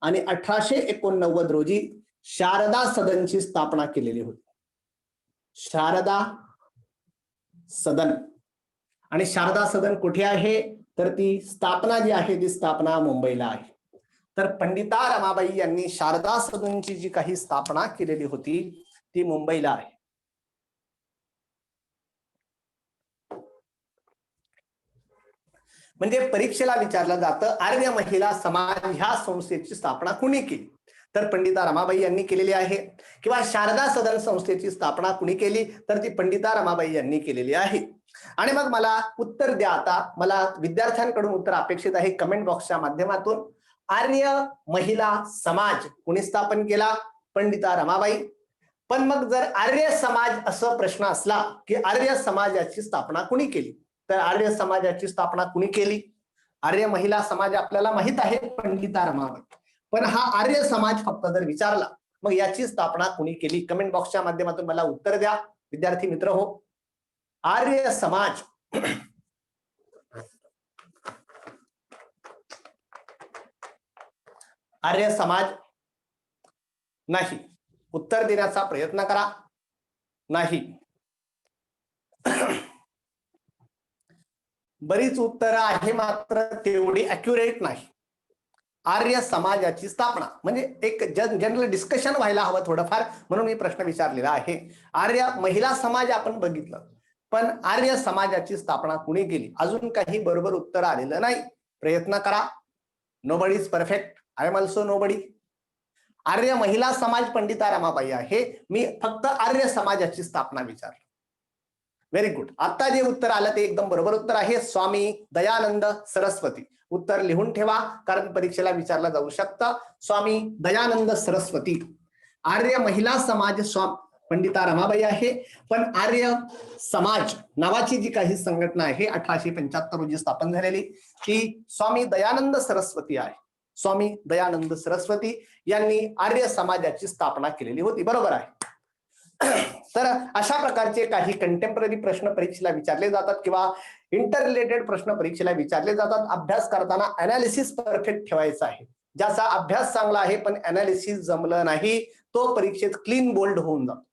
[SPEAKER 1] आणि 1889 रोजी शारदा सदनची स्थापना केलेली होती. शारदा सदन. आणि शारदा सदन कुठे आहे तर ती स्थापना जी आहे ती स्थापना मुंबईला आहे. तर पंडिता रमाबाई यांनी शारदा सदनची जी काही स्थापना केलेली होती ती मुंबईला आहे. म्हणजे परीक्षेला विचारलं जातं आर्य महिला समाज ह्या संस्थेची स्थापना कुणी केली तर पंडिता रमाबाई यांनी केलेली आहे. किंवा शारदा सदन संस्थेची स्थापना कुणी केली तर ती पंडिता रमाबाई यांनी केलेली आहे. आणि मग मला उत्तर द्या. आता मला विद्यार्थ्यांकडून उत्तर अपेक्षित आहे कमेंट बॉक्सच्या माध्यमातून. आर्य महिला समाज कुणी स्थापन केला? पंडिता रमाबाई. पण मग जर आर्य समाज असं प्रश्न असला की आर्य समाजाची स्थापना कुणी केली तर आर्य समाजाची स्थापना कुणी केली आर्य महिला समाज आपल्याला माहित आहे, पंडिता रमाबाई. पण हा आर्य समाज फक्त जर विचारला, मग याची स्थापना कोणी केली? कमेंट बॉक्सच्या माध्यमातून मला उत्तर द्या विद्यार्थी मित्र हो. आर्य समाज आर्य समाज नाही. उत्तर देण्याचा प्रयत्न करा. नाही. बरीच उत्तर आहे, मात्र तेवढी अॅक्युरेट नाही. आर्य समाजाची स्थापना म्हणजे एक जनरल डिस्कशन व्हायला हवं थोडंफार, म्हणून मी प्रश्न विचारलेला आहे. आर्य महिला समाज आपण बघितलं, पण आर्य समाजाची स्थापना कुणी केली? अजून काही बरोबर उत्तर आलेलं नाही. प्रयत्न करा. Nobody is perfect. I am also nobody. Arya Mahila Samaj Pandita Ramabai आहे. मी फक्त आर्य समाजाची स्थापना विचारली. Very good. आता जे उत्तर आलं ते एकदम बरोबर उत्तर आहे. स्वामी दयानंद सरस्वती. उत्तर लिहून ठेवा, कारण परीक्षेला विचारलं जाऊ शकतं. स्वामी दयानंद सरस्वती. आर्य महिला समाज पंडिता रमाबाई आहे. पण आर्य समाज नावाची जी काही संघटना आहे 1875 रोजी स्थापन झालेली, ती स्वामी दयानंद सरस्वती आहे. स्वामी दयानंद सरस्वती यांनी आर्य समाजाची स्थापना केलेली होती. बरोबर आहे. तर अशा प्रकारचे काही कंटेम्पररी प्रश्न परीक्षेला विचारले जातात किंवा इंटर रिलेटेड प्रश्न परीक्षेला विचारले जातात. अभ्यास करताना अनालिसिस परफेक्ट ठेवायचा आहे. ज्याचा अभ्यास चांगला आहे पण अनालिसिस जमलं नाही, तो परीक्षेत क्लीन बोल्ड होऊन जातो,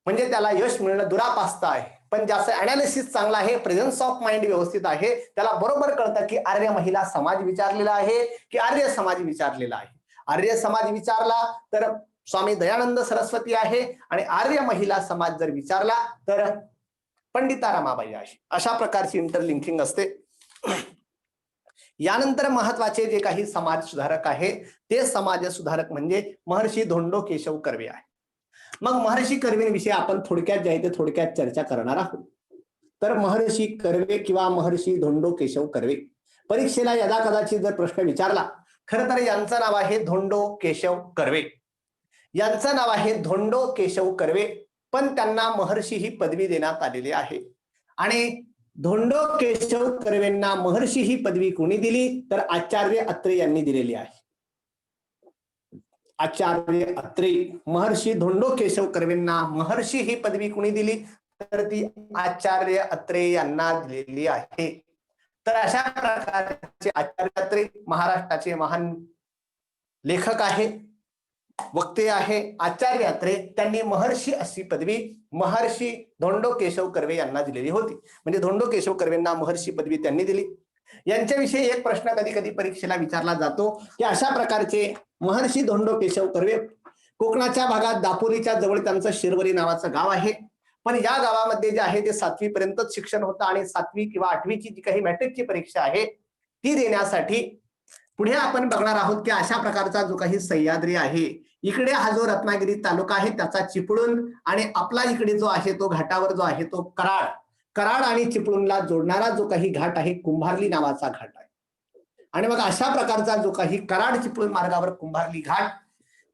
[SPEAKER 1] म्हणजे त्याला यश मिळणं दुरापास्त आहे. पण ज्याचं अनालिसिस चांगला आहे, प्रेझन्स ऑफ माइंड व्यवस्थित आहे, त्याला बरोबर कळतं की आर्य महिला समाज विचारलेला आहे की आर्य समाज विचारलेला आहे. आर्य समाज विचारला तर स्वामी दयानंद सरस्वती आहे, आणि आर्य महिला समाज जर विचारला तर पंडिता रमाबाई आहे. अशा प्रकारची इंटरलिंकिंग असते. यानंतर महत्वाचे जे काही समाज सुधारक आहे, ते समाज सुधारक म्हणजे महर्षी धोंडो केशव कर्वे आहे. मग महर्षी कर्वेविषयी आपण थोडक्यात जे आहे ते थोडक्यात चर्चा करणार आहोत. तर महर्षी कर्वे किंवा महर्षी धोंडो केशव कर्वे, परीक्षेला यदा कदाचित जर प्रश्न विचारला, खरं तर यांचं नाव आहे धोंडो केशव कर्वे. यांचं नाव आहे धोंडो केशव कर्वे, पण त्यांना महर्षी ही पदवी देण्यात आलेली आहे. आणि धोंडो केशव कर्वेंना महर्षी ही पदवी कोणी दिली? तर आचार्य अत्रे यांनी दिलेली आहे. आचार्य अत्रे. महर्षी धोंडो केशव कर्वेंना महर्षी ही पदवी कोणी दिली? तर ती आचार्य अत्रे यांना दिलेली आहे. तर अशा प्रकारचे आचार्य अत्रे महाराष्ट्राचे महान लेखक आहे, वक्ते आहे. आचार्य अत्रे त्यांनी महर्षी अशी पदवी महर्षी धोंडो केशव कर्वे यांना दिलेली होती. म्हणजे धोंडो केशव कर्वेंना महर्षी पदवी त्यांनी दिली. यांच्याविषयी एक प्रश्न कधी कधी परीक्षेला विचारला जातो की अशा प्रकारचे महर्षी धोंडो केशव कर्वे कोकणाच्या भागात दापोलीच्या जवळ त्यांचं शिरवली नावाचं गाव आहे. पण या गावामध्ये जे आहे ते 7वी पर्यंतच शिक्षण होतं, आणि 7वी किंवा 8वीची जी काही मॅट्रिकची परीक्षा आहे ती देण्यासाठी पुढे आपण बघणार आहोत की अशा प्रकारचा जो काही सह्याद्री आहे, इकडे हा जो रत्नागिरी तालुका आहे त्याचा चिपळूण, आणि आपला इकडे जो आहे तो घाटावर जो आहे तो कराड आणि चिपळूणला जोडणारा जो काही घाट आहे कुंभारली नावाचा घाट आहे. आणि मग अशा प्रकारचा जो काही कराड चिपळूण मार्गावर कुंभारली घाट,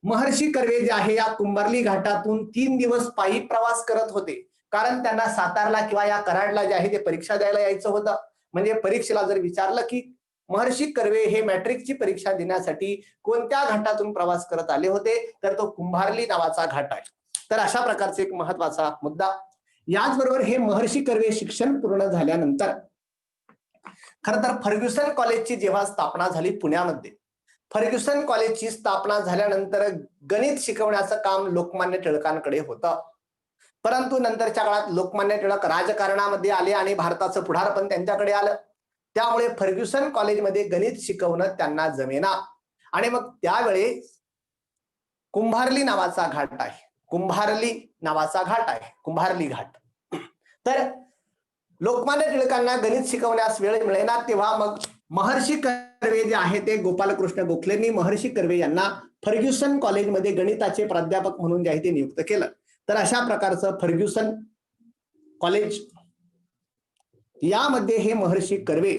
[SPEAKER 1] महर्षी कर्वे जे आहे या कुंभारली घाटातून 3 दिवस पायी प्रवास करत होते, कारण त्यांना सातारला किंवा या कराडला जे आहे ते परीक्षा द्यायला यायचं होतं. म्हणजे परीक्षेला जर विचारलं की महर्षी कर्वे हे मॅट्रिकची परीक्षा देण्यासाठी कोणत्या घाटातून प्रवास करत आले होते, तर तो कुंभारली नावाचा घाट आहे. तर अशा प्रकारचा एक महत्वाचा मुद्दा. याचबरोबर हे महर्षी कर्वे शिक्षण पूर्ण झाल्यानंतर खरं तर फर्ग्युसन कॉलेजची जेव्हा स्थापना झाली पुण्यामध्ये, फर्ग्युसन कॉलेजची स्थापना झाल्यानंतर गणित शिकवण्याचं काम लोकमान्य टिळकांकडे होतं. परंतु नंतरच्या काळात लोकमान्य टिळक राजकारणामध्ये आले आणि भारताचं पुढारपण त्यांच्याकडे आलं. त्यामुळे फर्ग्युसन कॉलेजमध्ये गणित शिकवणं त्यांना जमेना, आणि मग त्यावेळेस कुंभारली नावाचा घाट आहे, कुंभारली नावाचा घाट आहे, कुंभारली घाट. तर लोकमान्य टिळकांना गणित शिकवण्यास वेळ मिळेना, तेव्हा मग महर्षी कर्वे जे आहे ते गोपालकृष्ण गोखलेंनी महर्षी कर्वे यांना फर्ग्युसन कॉलेजमध्ये गणिताचे प्राध्यापक म्हणून जे आहे ते नियुक्त केलं. तर अशा प्रकारचं फर्ग्युसन कॉलेज, यामध्ये हे महर्षी कर्वे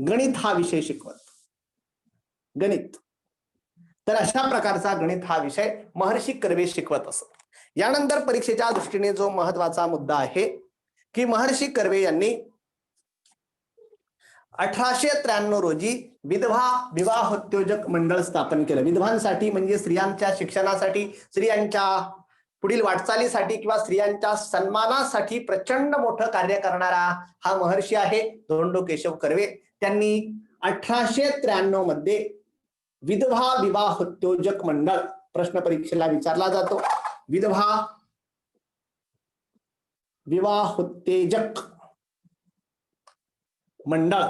[SPEAKER 1] गणित हा विषय शिकवत. गणित. तर अशा प्रकारचा गणित हा विषय महर्षी कर्वे शिकवत असत. यानंतर परीक्षेच्या दृष्टीने जो महत्वाचा मुद्दा आहे की महर्षी कर्वे यांनी 1893 रोजी विधवा विवाहोत्तेजक मंडळ स्थापन केलं. विधवांसाठी म्हणजे स्त्रियांच्या शिक्षणासाठी, स्त्रियांच्या पुढील वाटचालीसाठी किंवा स्त्रियांच्या सन्मानासाठी प्रचंड मोठं कार्य करणारा हा महर्षी आहे धोंडो केशव कर्वे. त्यांनी 1893 मध्ये विधवा विवाहोत्तेजक मंडळ, प्रश्न परीक्षेला विचारला जातो, विधवा विवाहोत्तेजक मंडळ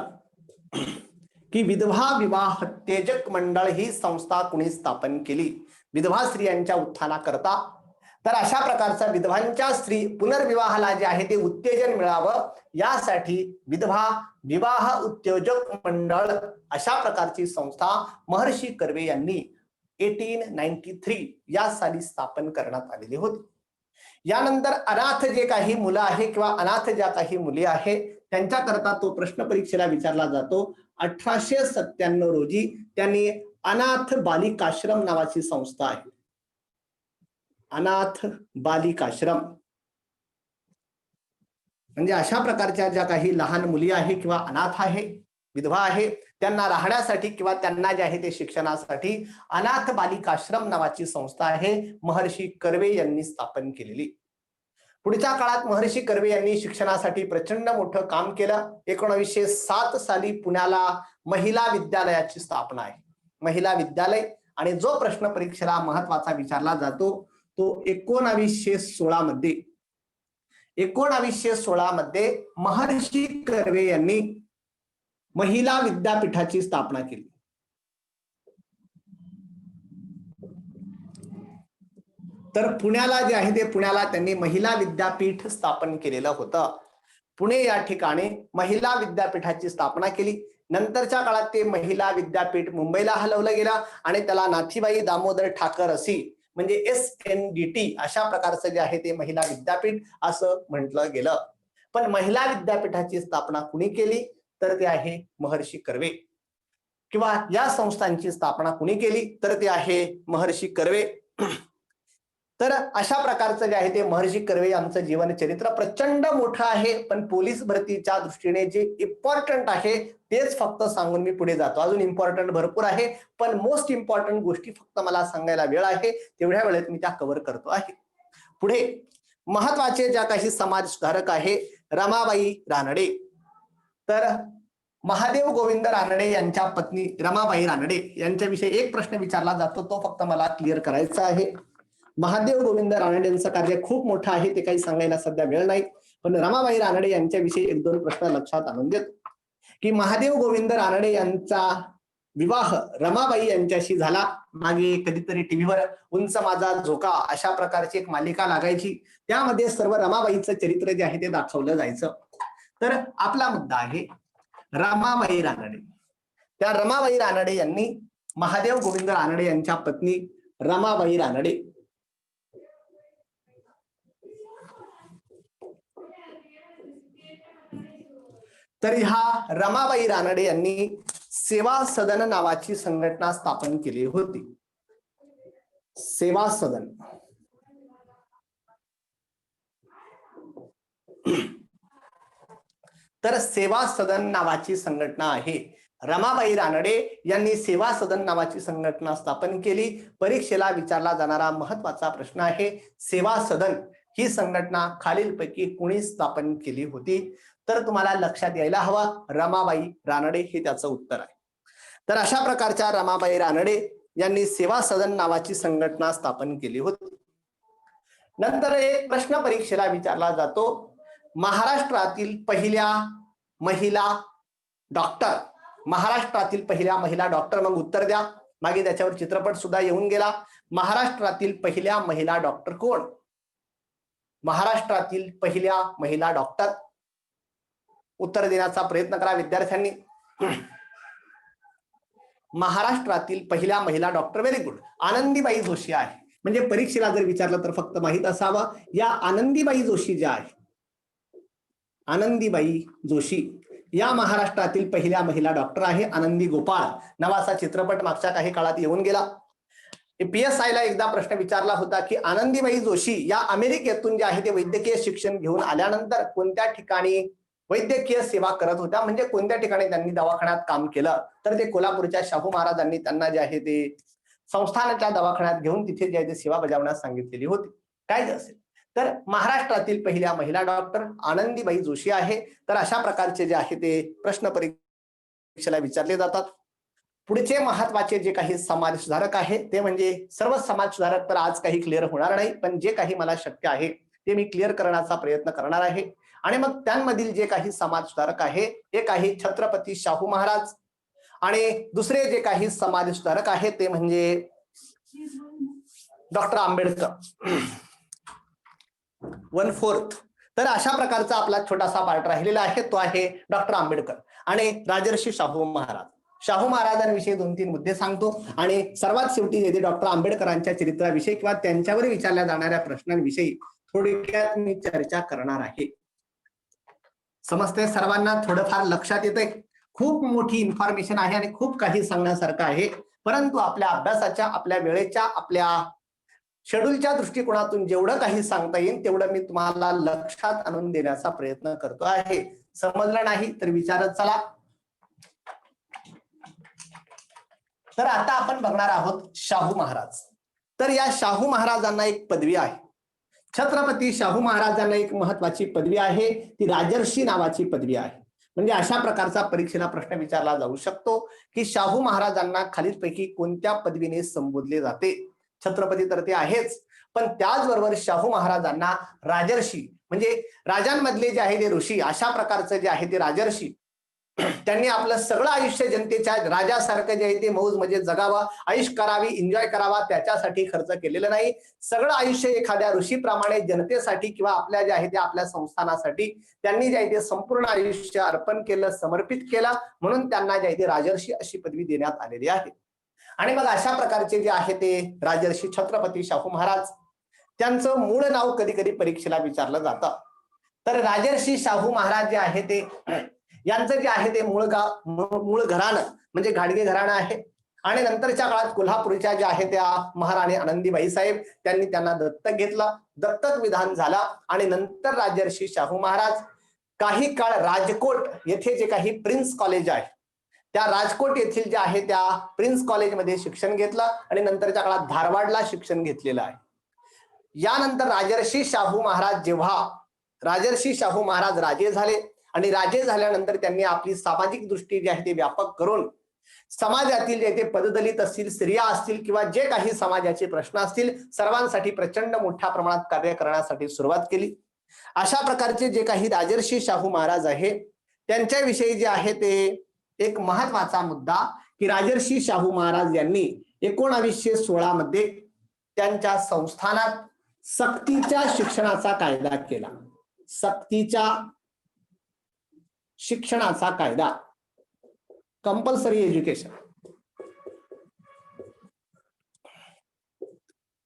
[SPEAKER 1] की विधवा विवाहोत्तेजक मंडळ ही संस्था कुणी स्थापन केली विधवा स्त्रियांच्या उत्थानाकरता. तर अशा प्रकारचा विधवांच्या स्त्री पुनर्विवाहाला जे आहे ते उत्तेजन मिळावं यासाठी विधवा विवाह उत्तेजक मंडळ अशा प्रकारची संस्था महर्षी कर्वे यांनी 1893 या साली स्थापन करण्यात आलेली होती. यानंतर अनाथ जे काही मुलं आहे किंवा अनाथ ज्या काही मुली आहे त्यांच्याकरता तो प्रश्न परीक्षेला विचारला जातो. 1897 रोजी त्यांनी अनाथ बालिकाश्रम नावाची संस्था आहे, अनाथ बालिकाश्रम, म्हणजे अशा प्रकारच्या ज्या काही लहान मुली आहे किंवा अनाथ आहे, विधवा आहे, त्यांना राहण्यासाठी किंवा त्यांना जे आहे ते शिक्षणासाठी अनाथ बालिकाश्रम नावाची संस्था आहे महर्षी कर्वे यांनी स्थापन केलेली. पुढच्या काळात महर्षी कर्वे यांनी शिक्षणासाठी प्रचंड मोठं काम केलं. 1907 साली पुण्याला महिला विद्यालयाची स्थापना आहे, महिला विद्यालय. आणि जो प्रश्न परीक्षेला महत्वाचा विचारला जातो तो 1916 मध्ये महर्षी कर्वे यांनी महिला विद्यापीठाची स्थापना केली. तर पुण्याला जे आहे ते पुण्याला त्यांनी महिला विद्यापीठ स्थापन केलेलं होतं. पुणे या ठिकाणी महिला विद्यापीठाची स्थापना केली. नंतरच्या काळात ते महिला विद्यापीठ मुंबईला हलवलं गेलं आणि त्याला नाथीबाई दामोदर ठाकर अशी म्हणजे SNDT अशा प्रकारचं जे आहे ते महिला विद्यापीठ असं म्हटलं गेलं. पण महिला विद्यापीठाची स्थापना कुणी केली तर ते आहे महर्षी कर्वे, किंवा या संस्थांची स्थापना कुणी केली तर ते आहे महर्षी कर्वे. तर अशा प्रकारचं जे आहे ते महर्षी कर्वे यांचं जीवन चरित्र प्रचंड मोठं आहे. पण पोलीस भरतीच्या दृष्टीने जे इम्पॉर्टंट आहे तेच फक्त सांगून मी पुढे जातो. अजून इम्पॉर्टंट भरपूर आहे पण मोस्ट इम्पॉर्टंट गोष्टी फक्त मला सांगायला वेळ आहे तेवढ्या वेळेत मी त्या कव्हर करतो आहे. पुढे महत्वाचे ज्या काही समाज सुधारक आहे रमाबाई रानडे. तर महादेव गोविंद रानडे यांच्या पत्नी रमाबाई रानडे यांच्याविषयी एक प्रश्न विचारला जातो, तो फक्त मला क्लिअर करायचा आहे. महादेव गोविंद रानडे यांचं कार्य खूप मोठं आहे, ते काही सांगायला सध्या वेळ नाही. पण रमाबाई रानडे यांच्याविषयी एक दोन प्रश्न लक्षात आणून देतो की महादेव गोविंद रानडे यांचा विवाह रमाबाई यांच्याशी झाला. मागे कधीतरी टीव्हीवर उंच माझा झोका अशा प्रकारची एक मालिका लागायची, त्यामध्ये सर्व रमाबाईचं चरित्र जे आहे ते दाखवलं जायचं. तर आपला मुद्दा आहे रमाबाई रानडे. त्या रमाबाई रानडे यांनी महादेव गोविंद रानडे यांच्या पत्नी रमाबाई रानडे तर ह्या रमाबाई रानडे यांनी सेवा सदन नावाची संघटना स्थापन केली होती. सेवा सदन. तर सेवा सदन नावाची संघटना आहे. रमाबाई रानडे यांनी सेवा सदन नावाची संघटना स्थापन केली. परीक्षेला विचारला जाणारा महत्वाचा प्रश्न आहे सेवा सदन ही संघटना खालीलपैकी कोणी स्थापन केली होती? तर तुम्हाला लक्षात यायला हवा रमाबाई रानडे हे त्याचं उत्तर आहे. तर अशा प्रकारच्या रमाबाई रानडे यांनी सेवा सदन नावाची संघटना स्थापन केली होती. नंतर एक प्रश्न परीक्षेला विचारला जातो महाराष्ट्रातील पहिल्या महिला डॉक्टर. महाराष्ट्रातील पहिल्या महिला डॉक्टर. मग उत्तर द्या. मागे त्याच्यावर चित्रपट सुद्धा येऊन गेला. महाराष्ट्रातील पहिल्या महिला डॉक्टर कोण? महाराष्ट्रातील पहिल्या महिला डॉक्टर. उत्तर देण्याचा प्रयत्न करा विद्यार्थ्यांनी. महाराष्ट्रातील पहिल्या महिला doctor, very good, Anandibai Joshi आहे. म्हणजे परीक्षेला जर विचारलं तर फक्त माहित असावं या आनंदीबाई जोशी ज्या आहे, आनंदीबाई जोशी या महाराष्ट्रातील पहिल्या महिला डॉक्टर आहे. आनंदी गोपाळ नावाचा चित्रपट मागच्या काही काळात येऊन गेला. PSI ला एकदा प्रश्न विचारला होता की आनंदीबाई जोशी या अमेरिकेतून जे आहे ते वैद्यकीय शिक्षण घेऊन आल्यानंतर कोणत्या ठिकाणी वैद्यकीय सेवा करत होत्या. म्हणजे कोणत्या ठिकाणी त्यांनी दवाखान्यात काम केलं तर ते कोल्हापूरच्या शाहू महाराजांनी त्यांना जे आहे ते संस्थानाच्या दवाखान्यात घेऊन तिथे जे आहे ते सेवा बजावण्यास सांगितलेली होती. काय असेल तर महाराष्ट्रातील पहिल्या महिला डॉक्टर आनंदीबाई जोशी आहे. तर अशा प्रकारचे जे आहे ते प्रश्न परीक्षेला विचारले जातात. पुढचे महत्वाचे जे काही समाज सुधारक आहे ते म्हणजे सर्व समाज सुधारक तर आज काही क्लिअर होणार नाही, पण जे काही मला शक्य आहे ते मी क्लिअर करण्याचा प्रयत्न करणार आहे. आणि मग त्यांमधील जे काही समाज सुधारक आहे एक आहे छत्रपती शाहू महाराज आणि दुसरे जे काही समाज सुधारक आहे ते म्हणजे डॉक्टर आंबेडकर 1/4. तर अशा प्रकारचा आपला छोटासा पार्ट राहिलेला आहे तो आहे डॉक्टर आंबेडकर आणि राजर्षी शाहू महाराज. शाहू महाराजांविषयी 2-3 मुद्दे सांगतो आणि सर्वात शेवटी डॉक्टर आंबेडकरांच्या चरित्राविषयी किंवा त्यांच्यावर विचारल्या जाणाऱ्या प्रश्नांविषयी थोडक्यात मी चर्चा करणार आहे. समजते सर्वांना? थोडंफार लक्षात येतंय? खूप मोठी इन्फॉर्मेशन आहे आणि खूप काही सांगण्यासारखं आहे, परंतु आपल्या अभ्यासाच्या, आपल्या वेळेच्या, आपल्या शेड्यूलच्या दृष्टिकोनातून जेवढं काही सांगता येईल तेवढं मी तुम्हाला लक्षात आणून देण्याचा प्रयत्न करतो आहे. समजलं नाही तर विचारत चला. तर आता आपण बघणार आहोत शाहू महाराज. तर या शाहू महाराजांना एक पदवी आहे. छत्रपती शाहू महाराजांना एक महत्वाची पदवी आहे, ती राजर्षी नावाची पदवी आहे. म्हणजे अशा प्रकारचा परीक्षेला प्रश्न विचारला जाऊ शकतो की शाहू महाराजांना खालीलपैकी कोणत्या पदवीने संबोधले जाते. छत्रपती तर ते आहेच, पण त्याचबरोबर शाहू महाराजांना राजर्षी म्हणजे राजांमधले जे आहे ते ऋषी, अशा प्रकारचं जे आहे ते राजर्षी. त्यांनी आपलं सगळं आयुष्य जनतेच्या राजासारखं जे आहे ते मौज मजेत जगावा, आयुष करावी, एन्जॉय करावा त्याच्यासाठी खर्च केलेलं नाही. सगळं आयुष्य एखाद्या ऋषीप्रमाणे जनतेसाठी किंवा आपल्या जे आहे ते आपल्या संस्थानासाठी त्यांनी जे आहे ते संपूर्ण आयुष्य अर्पण केलं, समर्पित केलं, म्हणून त्यांना जे आहे ते राजर्षी अशी पदवी देण्यात आलेली आहे. आणि मग अशा प्रकारचे जे आहे ते राजर्षी छत्रपती शाहू महाराज, त्यांचं मूळ नाव कधी कधी परीक्षेला विचारलं जातं. तर राजर्षी शाहू महाराज जे आहे ते यांचं जे आहे ते मूळ घराणं म्हणजे घाडगे घराणं आहे. आणि नंतरच्या काळात कोल्हापूरच्या ज्या आहे त्या महाराणी आनंदीबाई साहेब त्यांनी त्यांना दत्तक घेतलं, दत्तक विधान झाला आणि नंतर राजर्षी शाहू महाराज काही काळ राजकोट येथे जे काही प्रिन्स कॉलेज आहे त्या राजकोट येथील जे आहे त्या प्रिन्स कॉलेजमध्ये शिक्षण घेतलं आणि नंतरच्या काळात धारवाडला शिक्षण घेतलेलं आहे. यानंतर राजर्षी शाहू महाराज जेव्हा राजर्षी शाहू महाराज राजे झाले आणि राजे झाल्यानंतर त्यांनी आपली सामाजिक दृष्टी जी आहे ती व्यापक करून समाजातील जे ते पददलित असतील, स्त्रिया असतील किंवा जे काही समाजाचे प्रश्न असतील सर्वांसाठी प्रचंड मोठ्या प्रमाणात कार्य करण्यासाठी सुरुवात केली. अशा प्रकारचे जे काही राजर्षी शाहू महाराज आहे त्यांच्याविषयी जे आहे ते एक महत्वाचा मुद्दा की राजर्षी शाहू महाराज यांनी 1916 मध्ये त्यांच्या संस्थानात सक्तीच्या शिक्षणाचा कायदा केला. सक्तीच्या शिक्षणाचा कायदा, कंपल्सरी एज्युकेशन,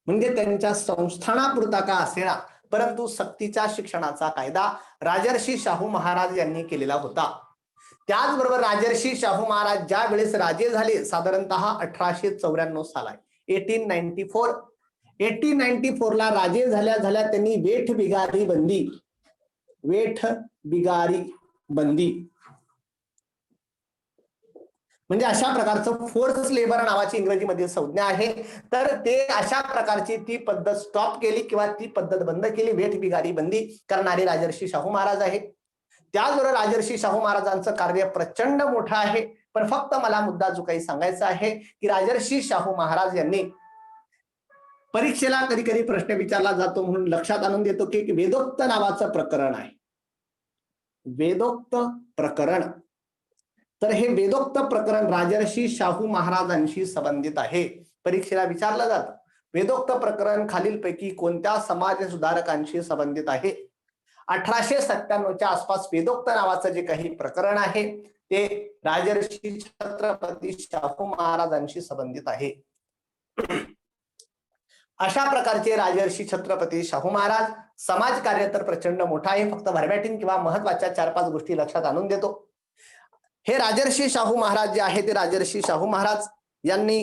[SPEAKER 1] म्हणजे त्यांच्या संस्थानापुरता का असेना परंतु सक्तीच्या शिक्षणाचा कायदा राजर्षी शाहू महाराज यांनी केलेला होता. त्याचबरोबर राजर्षी शाहू महाराज ज्या वेळेस राजे झाले साधारणतः 1894 साल आहे, 1894 ला राजे झाल्या त्यांनी वेठ बिगारी बंदी म्हणजे अशा प्रकारचं फोर्स लेबर नावाची इंग्रजीमध्ये संज्ञा आहे. तर ते अशा प्रकारची ती पद्धत स्टॉप केली किंवा ती पद्धत बंद केली, वेठ बिगारी बंदी करणारे राजर्षी शाहू महाराज आहे. त्याचबरोबर राजर्षी शाहू महाराजांचं कार्य प्रचंड मोठं आहे. पण फक्त मला मुद्दा जो काही सांगायचा आहे की राजर्षी शाहू महाराज यांनी परीक्षेला कधी कधी प्रश्न विचारला जातो म्हणून लक्षात आणून देतो की वेदोक्त नावाचं प्रकरण आहे. वेदोक्त प्रकरण, तर हे वेदोक्त प्रकरण राजर्षी शाहू महाराजांशी संबंधित आहे. परीक्षेला विचारलं जातं वेदोक्त प्रकरण खालीलपैकी कोणत्या समाज सुधारकांशी संबंधित आहे. 1897च्या आसपास वेदोक्त नावाचं जे काही प्रकरण आहे ते राजर्षी छत्रपती शाहू महाराजांशी संबंधित आहे. अशा प्रकारचे राजर्षी छत्रपती शाहू महाराज. समाज कार्य तर प्रचंड मोठा आहे, फक्त भरभॅटीन किंवा महत्वाच्या 4-5 गोष्टी लक्षात आणून देतो. हे राजर्षी शाहू महाराज जे आहे ते राजर्षी शाहू महाराज यांनी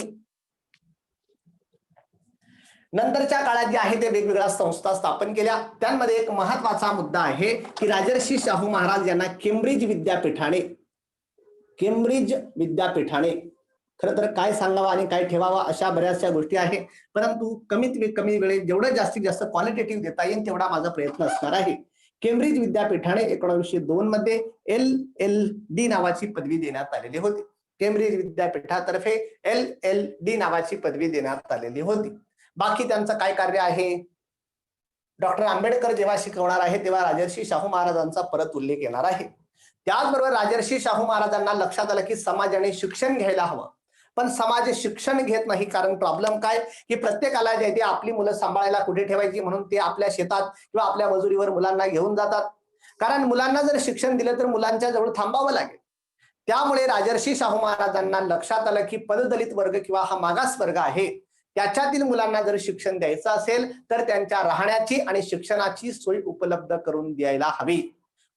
[SPEAKER 1] नंतरच्या काळात जे आहे ते वेगवेगळ्या संस्था स्थापन केल्या. त्यांमध्ये एक महत्वाचा मुद्दा आहे की राजर्षी शाहू महाराज यांना केम्ब्रिज विद्यापीठाने खरं तर काय सांगावं आणि काय ठेवावं अशा बऱ्याचशा गोष्टी आहेत, परंतु कमीत कमी वेळेत जेवढं जास्तीत जास्त क्वालिटेटिव्ह देता येईल तेवढा माझा प्रयत्न असणार आहे. केम्ब्रिज विद्यापीठाने 1902 मध्ये LLD नावाची पदवी देण्यात आलेली होती. केम्ब्रिज विद्यापीठातर्फे LLD नावाची पदवी देण्यात आलेली होती. बाकी त्यांचं काय कार्य आहे? डॉक्टर आंबेडकर जेव्हा शिकवणार आहे तेव्हा राजर्षी शाहू महाराजांचा परत उल्लेख येणार आहे. त्याचबरोबर राजर्षी शाहू महाराजांना लक्षात आलं की समाजाने शिक्षण घ्यायला हवं, पण समाज शिक्षण घेत नाही. कारण प्रॉब्लेम काय की प्रत्येकाला जे ते आपली मुलं सांभाळायला कुठे ठेवायची म्हणून ते आपल्या शेतात किंवा आपल्या मजुरीवर मुलांना घेऊन जातात. कारण मुलांना जर शिक्षण दिलं तर मुलांच्या जवळ थांबावं लागेल. त्यामुळे राजर्षी शाहू महाराजांना लक्षात आलं की पददलित वर्ग किंवा हा मागास वर्ग आहे, त्याच्यातील मुलांना जर शिक्षण द्यायचं असेल तर त्यांच्या राहण्याची आणि शिक्षणाची सोय उपलब्ध करून द्यायला हवी.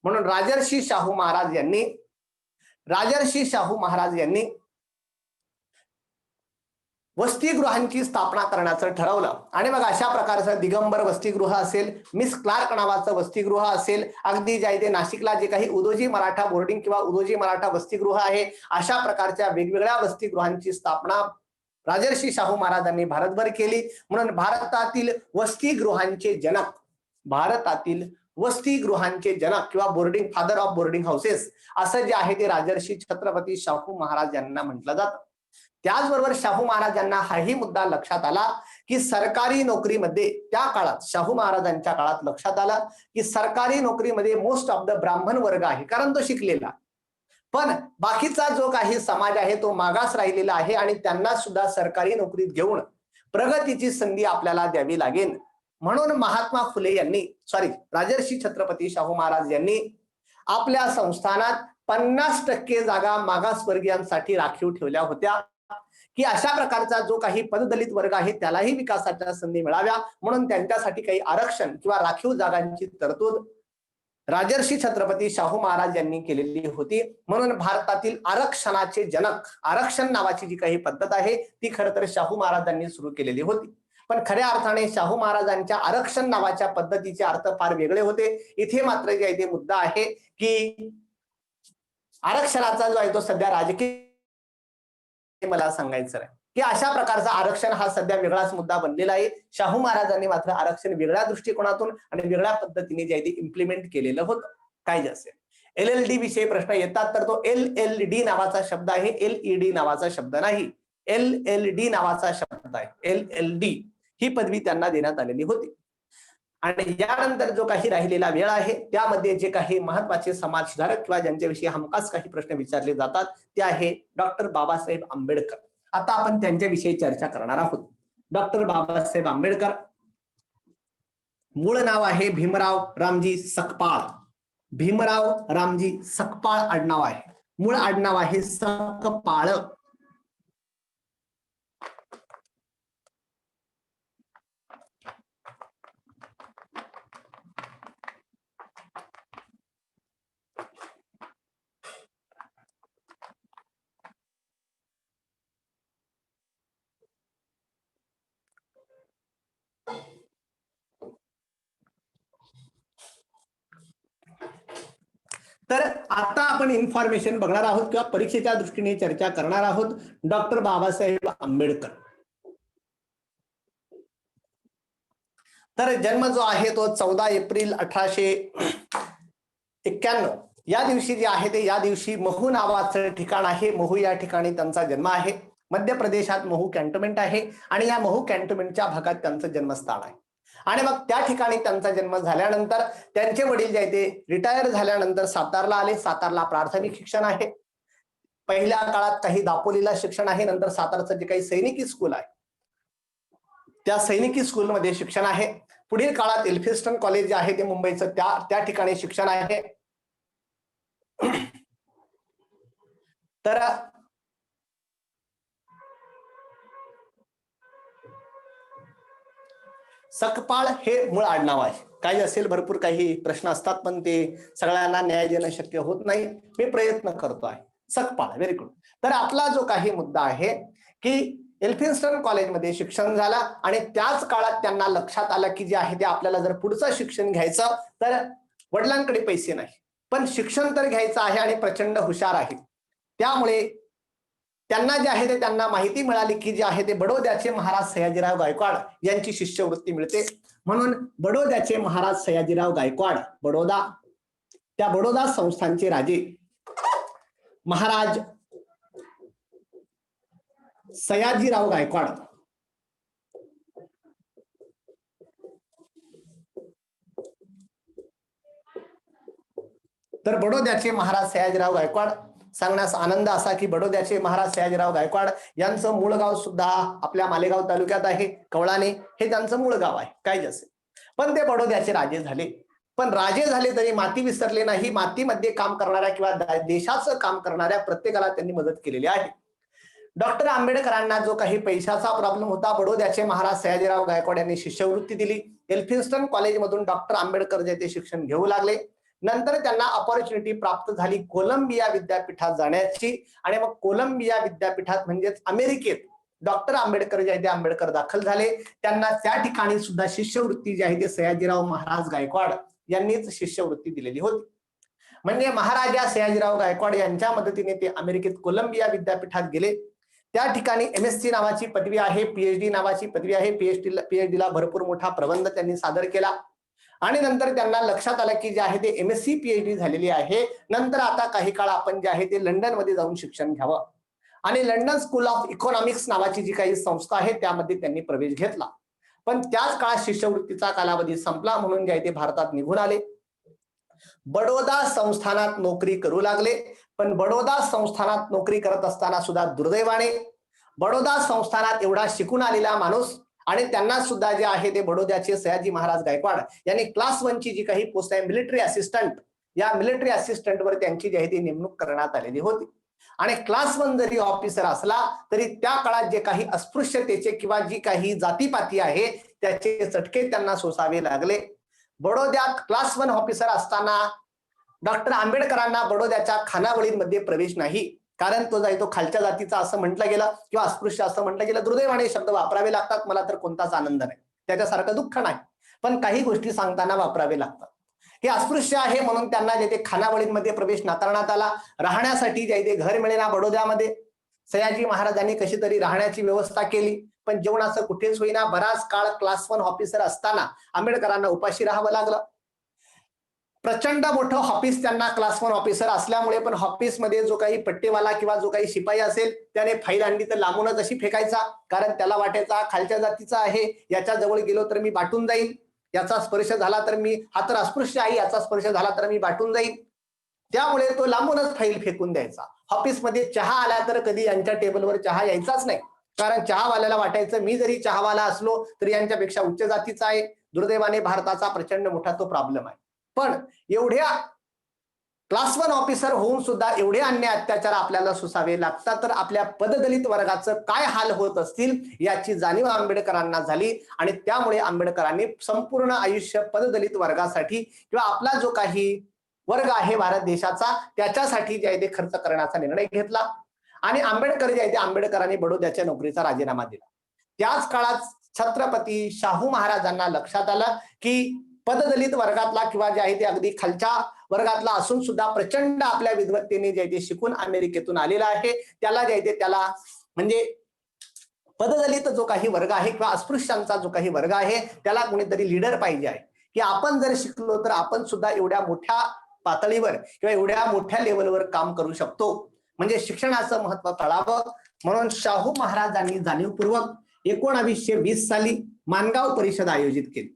[SPEAKER 1] म्हणून राजर्षी शाहू महाराज यांनी वसतिगृहांची स्थापना करण्याचं ठरवलं. आणि मग अशा प्रकारचं दिगंबर वसतिगृह असेल, मिस क्लार्क नावाचं वसतिगृह असेल, अगदी जे ते नाशिकला जे काही उदोजी मराठा बोर्डिंग किंवा उदोजी मराठा वसतिगृह आहे, अशा प्रकारच्या वेगवेगळ्या वसतिगृहांची स्थापना राजर्षी शाहू महाराजांनी भारतभर केली. म्हणून भारतातील वसतिगृहांचे जनक किंवा boarding father of boarding houses असं जे आहे ते राजर्षी छत्रपती शाहू महाराज यांना म्हटलं जातं. त्याचबरोबर शाहू महाराजांना हाही मुद्दा लक्षात आला की सरकारी नोकरीमध्ये त्या काळात शाहू महाराजांच्या काळात लक्षात आलं की सरकारी नोकरीमध्ये मोस्ट ऑफ द ब्राह्मण वर्ग आहे, कारण तो शिकलेला, पण बाकीचा जो काही समाज आहे तो मागास राहिलेला आहे आणि त्यांना सुद्धा सरकारी नोकरीत घेऊन प्रगतीची संधी आपल्याला द्यावी लागेल. म्हणून राजर्षी छत्रपती शाहू महाराज यांनी आपल्या संस्थानात 50% जागा मागासवर्गीयांसाठी राखीव ठेवल्या होत्या की अशा प्रकारचा जो काही पददलित वर्ग आहे त्यालाही विकासाच्या संधी मिळाव्या, म्हणून त्यांच्यासाठी काही आरक्षण किंवा राखीव जागांची तरतूद राजर्षी छत्रपती शाहू महाराज यांनी केलेली होती. म्हणून भारतातील आरक्षणाचे जनक, आरक्षण नावाची जी काही पद्धत आहे ती खरं तर शाहू महाराजांनी सुरू केलेली होती. पण खऱ्या अर्थाने शाहू महाराजांच्या आरक्षण नावाच्या पद्धतीचे अर्थ फार वेगळे होते. इथे मात्र जे इथे मुद्दा आहे की आरक्षणाचा जो आहे तो सध्या राजकीय, मला सांगायचं आहे की अशा प्रकारचा आरक्षण हा सध्या वेगळाच मुद्दा बनलेला आहे. शाहू महाराजांनी मात्र आरक्षण वेगळ्या दृष्टिकोनातून आणि वेगळ्या पद्धतीने जे आहे ते इम्प्लिमेंट केलेलं होतं. काय जे असेल LLD विषयी प्रश्न येतात तर तो LLD नावाचा शब्द आहे, LED नावाचा शब्द नाही, LLD नावाचा शब्द आहे. LLD ही पदवी त्यांना देण्यात आलेली होती. आणि यानंतर जो काही राहिलेला वेळ आहे त्यामध्ये जे काही महत्वाचे समाज सुधारक किंवा ज्यांच्याविषयी हमखास काही प्रश्न विचारले जातात ते आहे डॉक्टर बाबासाहेब आंबेडकर. आता आपण त्यांच्याविषयी चर्चा करणार आहोत. डॉक्टर बाबासाहेब आंबेडकर, मूळ नाव आहे भीमराव रामजी सकपाळ. भीमराव रामजी सकपाळ आडनाव आहे, मूळ आडनाव आहे सकपाळ. तर आता आपण इन्फॉर्मेशन बघणार आहोत किंवा परीक्षेच्या दृष्टीने चर्चा करणार आहोत डॉक्टर बाबासाहेब आंबेडकर. तर जन्म जो आहे तो 14 एप्रिल 1891 या दिवशी जे आहे ते या दिवशी महू नावाचं ठिकाण आहे, महू या ठिकाणी त्यांचा जन्म आहे. मध्य प्रदेशात महू कॅन्टोन्मेंट आहे आणि या महू कॅन्टोन्मेंटच्या भागात त्यांचं जन्मस्थान आहे. आणि मग त्या ठिकाणी त्यांचा जन्म झाल्यानंतर त्यांचे वडील जे आहे ते रिटायर झाल्यानंतर सातारला आले. सातारला प्राथमिक शिक्षण आहे, पहिल्या काळात काही दापोलीला शिक्षण आहे, नंतर सातारचं जे काही सैनिकी स्कूल आहे त्या सैनिकी स्कूलमध्ये शिक्षण आहे. पुढील काळात एल्फिन्स्टन कॉलेज जे आहे ते मुंबईचं त्या ठिकाणी शिक्षण आहे. तर सकपाळ हे मूळ आडनाव आहे. काही असेल भरपूर काही प्रश्न असतात पण ते सगळ्यांना न्याय देणं शक्य होत नाही, मी प्रयत्न करतो आहे. Sakpal, very good. तर आपला जो काही मुद्दा आहे की एल्फिन्स्टन कॉलेजमध्ये शिक्षण झालं आणि त्याच काळात त्यांना लक्षात आलं की जे आहे ते आपल्याला जर पुढचं शिक्षण घ्यायचं तर वडिलांकडे पैसे नाही, पण शिक्षण तर घ्यायचं आहे आणि प्रचंड हुशार आहे. त्यामुळे त्यांना जे आहे ते त्यांना माहिती मिळाली की जे आहे ते बडोद्याचे महाराज सयाजीराव गायकवाड यांची शिष्यवृत्ती मिळते. म्हणून बडोद्याचे महाराज सयाजीराव गायकवाड बडोदा, त्या बडोदा संस्थानचे राजे महाराज सयाजीराव गायकवाड तर बडोद्याचे महाराज सयाजीराव गायकवाड सांगण्यास आनंद असा की बडोद्याचे महाराज सयाजीराव गायकवाड यांचं मूळ गाव सुद्धा आपल्या मालेगाव तालुक्यात आहे. कवळाने हे त्यांचं मूळ गाव आहे, काय जसे. पण ते बडोद्याचे राजे झाले. पण राजे झाले तरी माती विसरले नाही. मातीमध्ये काम करणाऱ्या किंवा देशाचं काम करणाऱ्या प्रत्येकाला त्यांनी मदत केलेली आहे. डॉक्टर आंबेडकरांना जो काही पैशाचा प्रॉब्लेम होता, बडोद्याचे महाराज सयाजीराव गायकवाड यांनी शिष्यवृत्ती दिली. एल्फिन्स्टन कॉलेजमधून डॉक्टर आंबेडकर जे ते शिक्षण घेऊ लागले. नंतर त्यांना अपॉर्च्युनिटी प्राप्त झाली कोलंबिया विद्यापीठात जाण्याची. आणि मग कोलंबिया विद्यापीठात म्हणजेच अमेरिकेत डॉक्टर आंबेडकर जे आहे ते आंबेडकर दाखल झाले. त्यांना त्या ठिकाणी सुद्धा शिष्यवृत्ती जी आहे ते सयाजीराव महाराज गायकवाड यांनीच शिष्यवृत्ती दिलेली होती. म्हणजे महाराजा सयाजीराव गायकवाड यांच्या मदतीने ते अमेरिकेत कोलंबिया विद्यापीठात गेले. त्या ठिकाणी MSc नावाची पदवी आहे, PhD नावाची पदवी आहे. PhD ला भरपूर मोठा प्रबंध त्यांनी सादर केला. आणि नंतर त्यांना लक्षात आलं की जे आहे ते MSc PhD झालेली आहे. नंतर आता काही काळ आपण जे आहे ते लंडन मध्ये जाऊन शिक्षण घ्यावं आणि लंडन स्कूल ऑफ इकॉनॉमिक्स नावाची जी काही संस्था आहे त्यामध्ये त्यांनी प्रवेश घेतला. पण त्याच काळात शिष्यवृत्तीचा कालावधी संपला म्हणून जे आहे ते भारतात निघून आले. बडोदा संस्थानात नोकरी करू लागले. पण बडोदा संस्थानात नोकरी करत असताना सुद्धा दुर्दैवाने बडोदा संस्थानात एवढा शिकून आलेला माणूस आणि त्यांना सुद्धा जे आहे ते बडोद्याचे सयाजी महाराज गायकवाड यांनी क्लास 1 ची जी काही पोस्ट आहे मिलिटरी असिस्टंट, या मिलिटरी असिस्टंट वर त्यांची जी आहे ती नेमणूक करण्यात आलेली होती. आणि क्लास 1 जरी ऑफिसर असला तरी त्या काळात जे काही अस्पृश्यतेचे किंवा जी काही जातीपाती आहे त्याचे चटके त्यांना सोसावे लागले. बडोद्यात क्लास 1 ऑफिसर असताना डॉक्टर आंबेडकरांना बडोद्याच्या खानावळींमध्ये प्रवेश नाही, कारण तो जाई तो खालच्या जातीचा असं म्हटलं गेलं किंवा अस्पृश्य असं म्हटलं गेलं. दुर्दैवाने शब्द वापरावे लागतात, मला तर कोणताच आनंद नाही, त्याच्यासारखं दुःख नाही, पण काही गोष्टी सांगताना वापरावे लागतात. हे अस्पृश्य आहे म्हणून त्यांना जे ते खानावळींमध्ये प्रवेश नाकारण्यात आला. राहण्यासाठी जे ते घर मिळेना बडोद्यामध्ये. सयाजी महाराजांनी कशी तरी राहण्याची व्यवस्था केली, पण जेवणाचं कुठेच होईना. बराच काळ क्लास 1 ऑफिसर असताना आंबेडकरांना उपाशी राहावं लागलं. प्रचंड मोठं ऑफिस त्यांना क्लास 1 ऑफिसर असल्यामुळे, पण ऑफिसमध्ये जो काही पट्टेवाला किंवा जो काही शिपाई असेल त्याने फाईल आणली तर लांबूनच अशी फेकायचा, कारण त्याला वाटायचा खालच्या जातीचा आहे, याच्या जवळ गेलो तर मी बाटून जाईल, याचा स्पर्श झाला तर मी, हा तर अस्पृश्य आहे, याचा स्पर्श झाला तर मी बाटून जाईल. त्यामुळे तो लांबूनच फाईल फेकून द्यायचा. ऑफिसमध्ये चहा आला तर कधी यांच्या टेबलवर चहा यायचाच नाही, कारण चहावाल्याला वाटायचं मी जरी चहावाला असलो तरी यांच्यापेक्षा उच्च जातीचा आहे. दुर्दैवाने भारताचा प्रचंड मोठा तो प्रॉब्लेम आहे. पण एवढ्या क्लास 1 ऑफिसर होऊन सुद्धा एवढे अन्याय अत्याचार आपल्याला सोसावे लागतात, तर आपल्या पददलित वर्गाचं काय हाल होत असतील याची जाणीव आंबेडकरांना झाली. आणि त्यामुळे आंबेडकरांनी संपूर्ण आयुष्य पददलित वर्गासाठी किंवा आपला जो काही वर्ग आहे भारत देशाचा त्याच्यासाठी जे आहे ते खर्च करण्याचा निर्णय घेतला. आणि आंबेडकर जे आहे ते आंबेडकरांनी बडोद्याच्या नोकरीचा राजीनामा दिला. त्याच काळात छत्रपती शाहू महाराजांना लक्षात आलं की पददलित वर्गातला किंवा जे आहे ते अगदी खालच्या वर्गातला असून सुद्धा प्रचंड आपल्या विद्वत्तेने जे आहे ते शिकून अमेरिकेतून आलेला आहे, त्याला जे आहे ते त्याला म्हणजे पददलित जो काही वर्ग आहे किंवा अस्पृश्यांचा जो काही वर्ग आहे त्याला कोणीतरी लीडर पाहिजे आहे, की आपण जर शिकलो तर आपण सुद्धा एवढ्या मोठ्या पातळीवर किंवा एवढ्या मोठ्या लेवलवर काम करू शकतो. म्हणजे शिक्षणाचं महत्व कळावं म्हणून शाहू महाराजांनी जाणीवपूर्वक 1920 साली माणगाव परिषद आयोजित केली.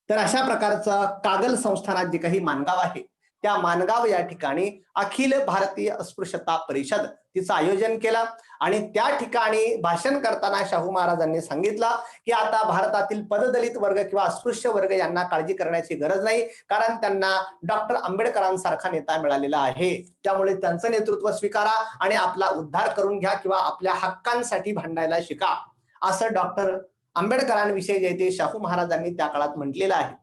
[SPEAKER 1] तर अशा प्रकारचं कागल संस्थानात जे काही माणगाव आहे त्या माणगाव या ठिकाणी अखिल भारतीय अस्पृश्यता परिषद तिचं आयोजन केलं. आणि त्या ठिकाणी भाषण करताना शाहू महाराजांनी सांगितलं की आता भारतातील पददलित वर्ग किंवा अस्पृश्य वर्ग यांना काळजी करण्याची गरज नाही, कारण त्यांना डॉक्टर आंबेडकरांसारखा नेता मिळालेला आहे. त्यामुळे त्यांचं नेतृत्व स्वीकारा आणि आपला उद्धार करून घ्या किंवा आपल्या हक्कांसाठी भांडायला शिका, असं डॉक्टर आंबेडकरांविषयी जे ते शाहू महाराजांनी त्या काळात म्हटलेलं आहे.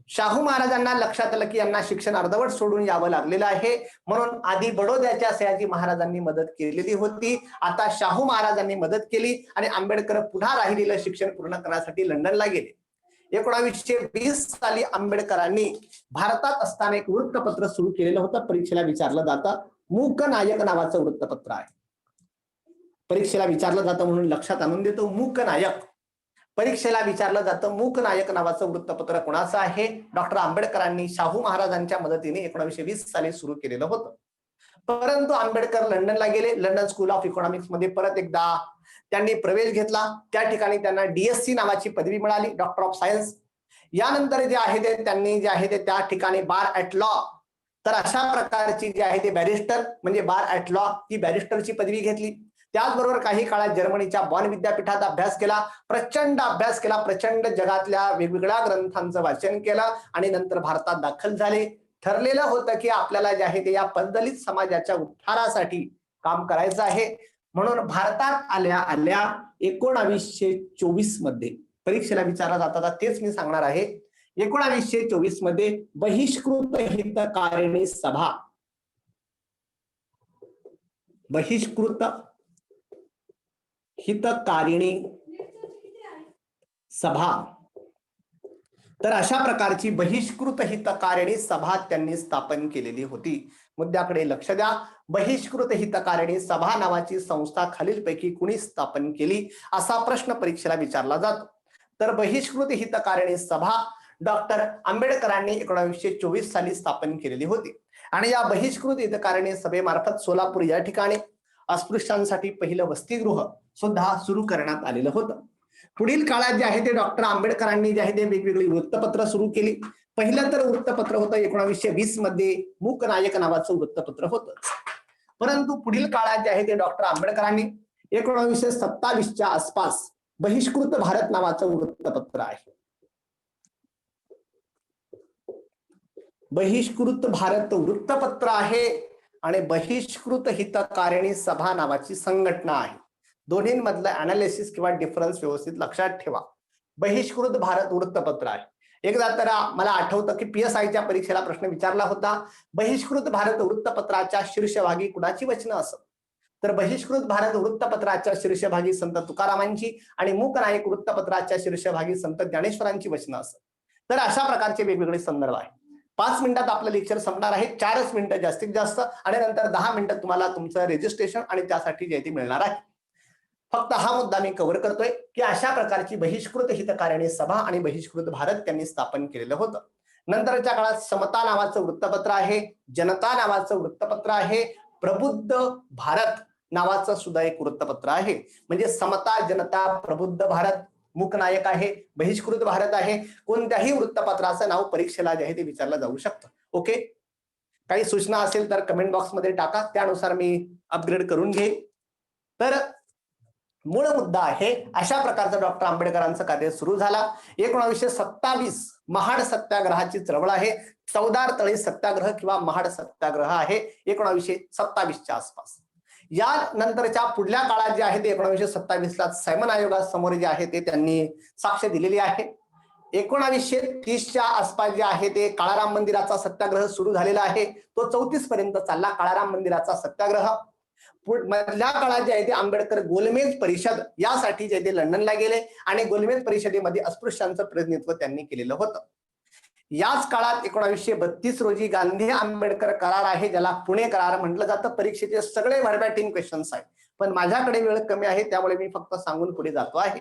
[SPEAKER 1] शाहू महाराजांना लक्षात आलं की यांना शिक्षण अर्धवट सोडून यावं लागलेलं आहे, म्हणून आधी बडोद्याच्या सयाजी महाराजांनी मदत केलेली होती. आता शाहू महाराजांनी मदत केली आणि आंबेडकर पुन्हा राहिलेलं शिक्षण पूर्ण करण्यासाठी लंडनला गेले. 1920 साली आंबेडकरांनी भारतात असताना एक वृत्तपत्र सुरू केलेलं होतं. परीक्षेला विचारलं जातं, मूक नायक नावाचं वृत्तपत्र आहे. परीक्षेला विचारलं जातं म्हणून लक्षात आणून देतो. मूक नायक, परीक्षेला विचारलं जातं मूक नायक नावाचं वृत्तपत्र कोणाचं आहे? डॉक्टर आंबेडकरांनी शाहू महाराजांच्या मदतीने 1920 साली सुरू केलेलं होतं. परंतु आंबेडकर लंडनला गेले. लंडन स्कूल ऑफ इकॉनॉमिक्स मध्ये परत एकदा त्यांनी प्रवेश घेतला. त्या ठिकाणी त्यांना DSc नावाची पदवी मिळाली, डॉक्टर ऑफ सायन्स. यानंतर जे आहे ते त्यांनी जे आहे ते त्या ठिकाणी बार ॲट लॉ, तर अशा प्रकारची जी आहे ते बॅरिस्टर म्हणजे बार ॲट लॉ ही बॅरिस्टरची पदवी घेतली. त्याचबरोबर काही काळात जर्मनीच्या बॉन विद्यापीठात अभ्यास केला, प्रचंड अभ्यास केला, प्रचंड जगातल्या वेगवेगळ्या ग्रंथांचं वाचन केलं आणि नंतर भारतात दाखल झाले. ठरलेलं होतं की आपल्याला जे आहे ते या दलित समाजाच्या उद्धारासाठी काम करायचं आहे. म्हणून भारतात आल्या आल्या 1924 मध्ये परीक्षेला विचारला जातात तेच मी सांगणार आहे. 1924 मध्ये बहिष्कृत हितकारिणी सभा, बहिष्कृत हितकारिणी सभा, तर अशा प्रकारची बहिष्कृत हितकारिणी सभा त्यांनी स्थापन केलेली होती. मुद्द्याकडे लक्ष द्या. बहिष्कृत हितकारिणी सभा नावाची संस्था खालीलपैकी कुणी स्थापन केली असा प्रश्न परीक्षेला विचारला जातो. तर बहिष्कृत हितकारिणी सभा डॉक्टर आंबेडकरांनी 1924 साली स्थापन केलेली होती. आणि या बहिष्कृत हितकारिणी सभेमार्फत सोलापूर या ठिकाणी अस्पृश्यांसाठी पहिलं वसतिगृह सुद्धा सुरू करण्यात आलेलं होतं. पुढील काळात जे आहे ते डॉक्टर आंबेडकरांनी जे आहे ते वेगवेगळी वृत्तपत्र सुरू केली. पहिलं तर वृत्तपत्र होतं 1920 मध्ये मूक नायक नावाचं वृत्तपत्र होतं. परंतु पुढील काळात जे आहे ते डॉक्टर आंबेडकरांनी 1927च्या आसपास बहिष्कृत भारत नावाचं वृत्तपत्र आहे. बहिष्कृत भारत वृत्तपत्र आहे आणि बहिष्कृत हितकारिणी सभा नावाची संघटना आहे. दोन्हींमधलं अनालिसिस किंवा डिफरन्स व्यवस्थित लक्षात ठेवा. बहिष्कृत भारत वृत्तपत्र आहे. एकदा तर मला आठवतं की PSIच्या परीक्षेला प्रश्न विचारला होता, बहिष्कृत भारत वृत्तपत्राच्या शीर्षभागी कुणाची वचनं असत? तर बहिष्कृत भारत वृत्तपत्राच्या शीर्षभागी संत तुकारामांची आणि मूक नायक वृत्तपत्राच्या शीर्षभागी संत ज्ञानेश्वरांची वचनं असत. तर अशा प्रकारचे वेगवेगळे संदर्भ आहे. 5 मिनिटात आपलं लेक्चर संपणार आहे. 4च मिनिटं जास्तीत जास्त आणि नंतर 10 मिनिटं तुम्हाला तुमचं रजिस्ट्रेशन आणि त्यासाठी जे मिळणार आहे. फक्त हा मुद्दा मी कव्हर करतोय की अशा प्रकारची बहिष्कृत हितकारिणी सभा आणि बहिष्कृत भारत त्यांनी स्थापन केलेलं होतं. नंतरच्या काळात समता नावाचं वृत्तपत्र आहे, जनता नावाचं वृत्तपत्र आहे, प्रबुद्ध भारत नावाचं सुद्धा एक वृत्तपत्र आहे. म्हणजे समता, जनता, प्रबुद्ध भारत, मूक नायक आहे, बहिष्कृत भारत आहे. कोणत्याही वृत्तपत्राचं नाव परीक्षेला जे आहे ते विचारलं जाऊ शकतं. ओके, काही सूचना असेल तर कमेंट बॉक्समध्ये टाका, त्यानुसार मी अपग्रेड करून घेईन. तर मूळ मुद्दा आहे अशा प्रकारचं डॉक्टर आंबेडकरांचं कार्य सुरू झाला. 1927 महाड सत्याग्रहाची चळवळ आहे. चौदार तळी सत्याग्रह किंवा महाड सत्याग्रह आहे 1927च्या आसपास. या नंतरच्या पुढल्या काळात जे आहे ते 1927 ला सायमन आयोगासमोर जे आहे ते त्यांनी साक्ष दिलेली आहे. 1930च्या आसपास जे आहे ते काळाराम मंदिराचा सत्याग्रह सुरू झालेला आहे. तो 34 पर्यंत चालला काळाराम मंदिराचा सत्याग्रह. मधल्या काळात जे आहे ते आंबेडकर गोलमेज परिषद यासाठी जे ते लंडनला गेले आणि गोलमेज परिषदेमध्ये अस्पृश्यांचं प्रतिनिधित्व त्यांनी केलेलं होतं. याच काळात 1932 रोजी गांधी आंबेडकर करार आहे, ज्याला पुणे करार म्हटलं जातं. परीक्षेचे सगळे व्हर्बॅटिम क्वेश्चन्स आहेत, पण माझ्याकडे वेळ कमी आहे त्यामुळे मी फक्त सांगून पुढे जातो आहे.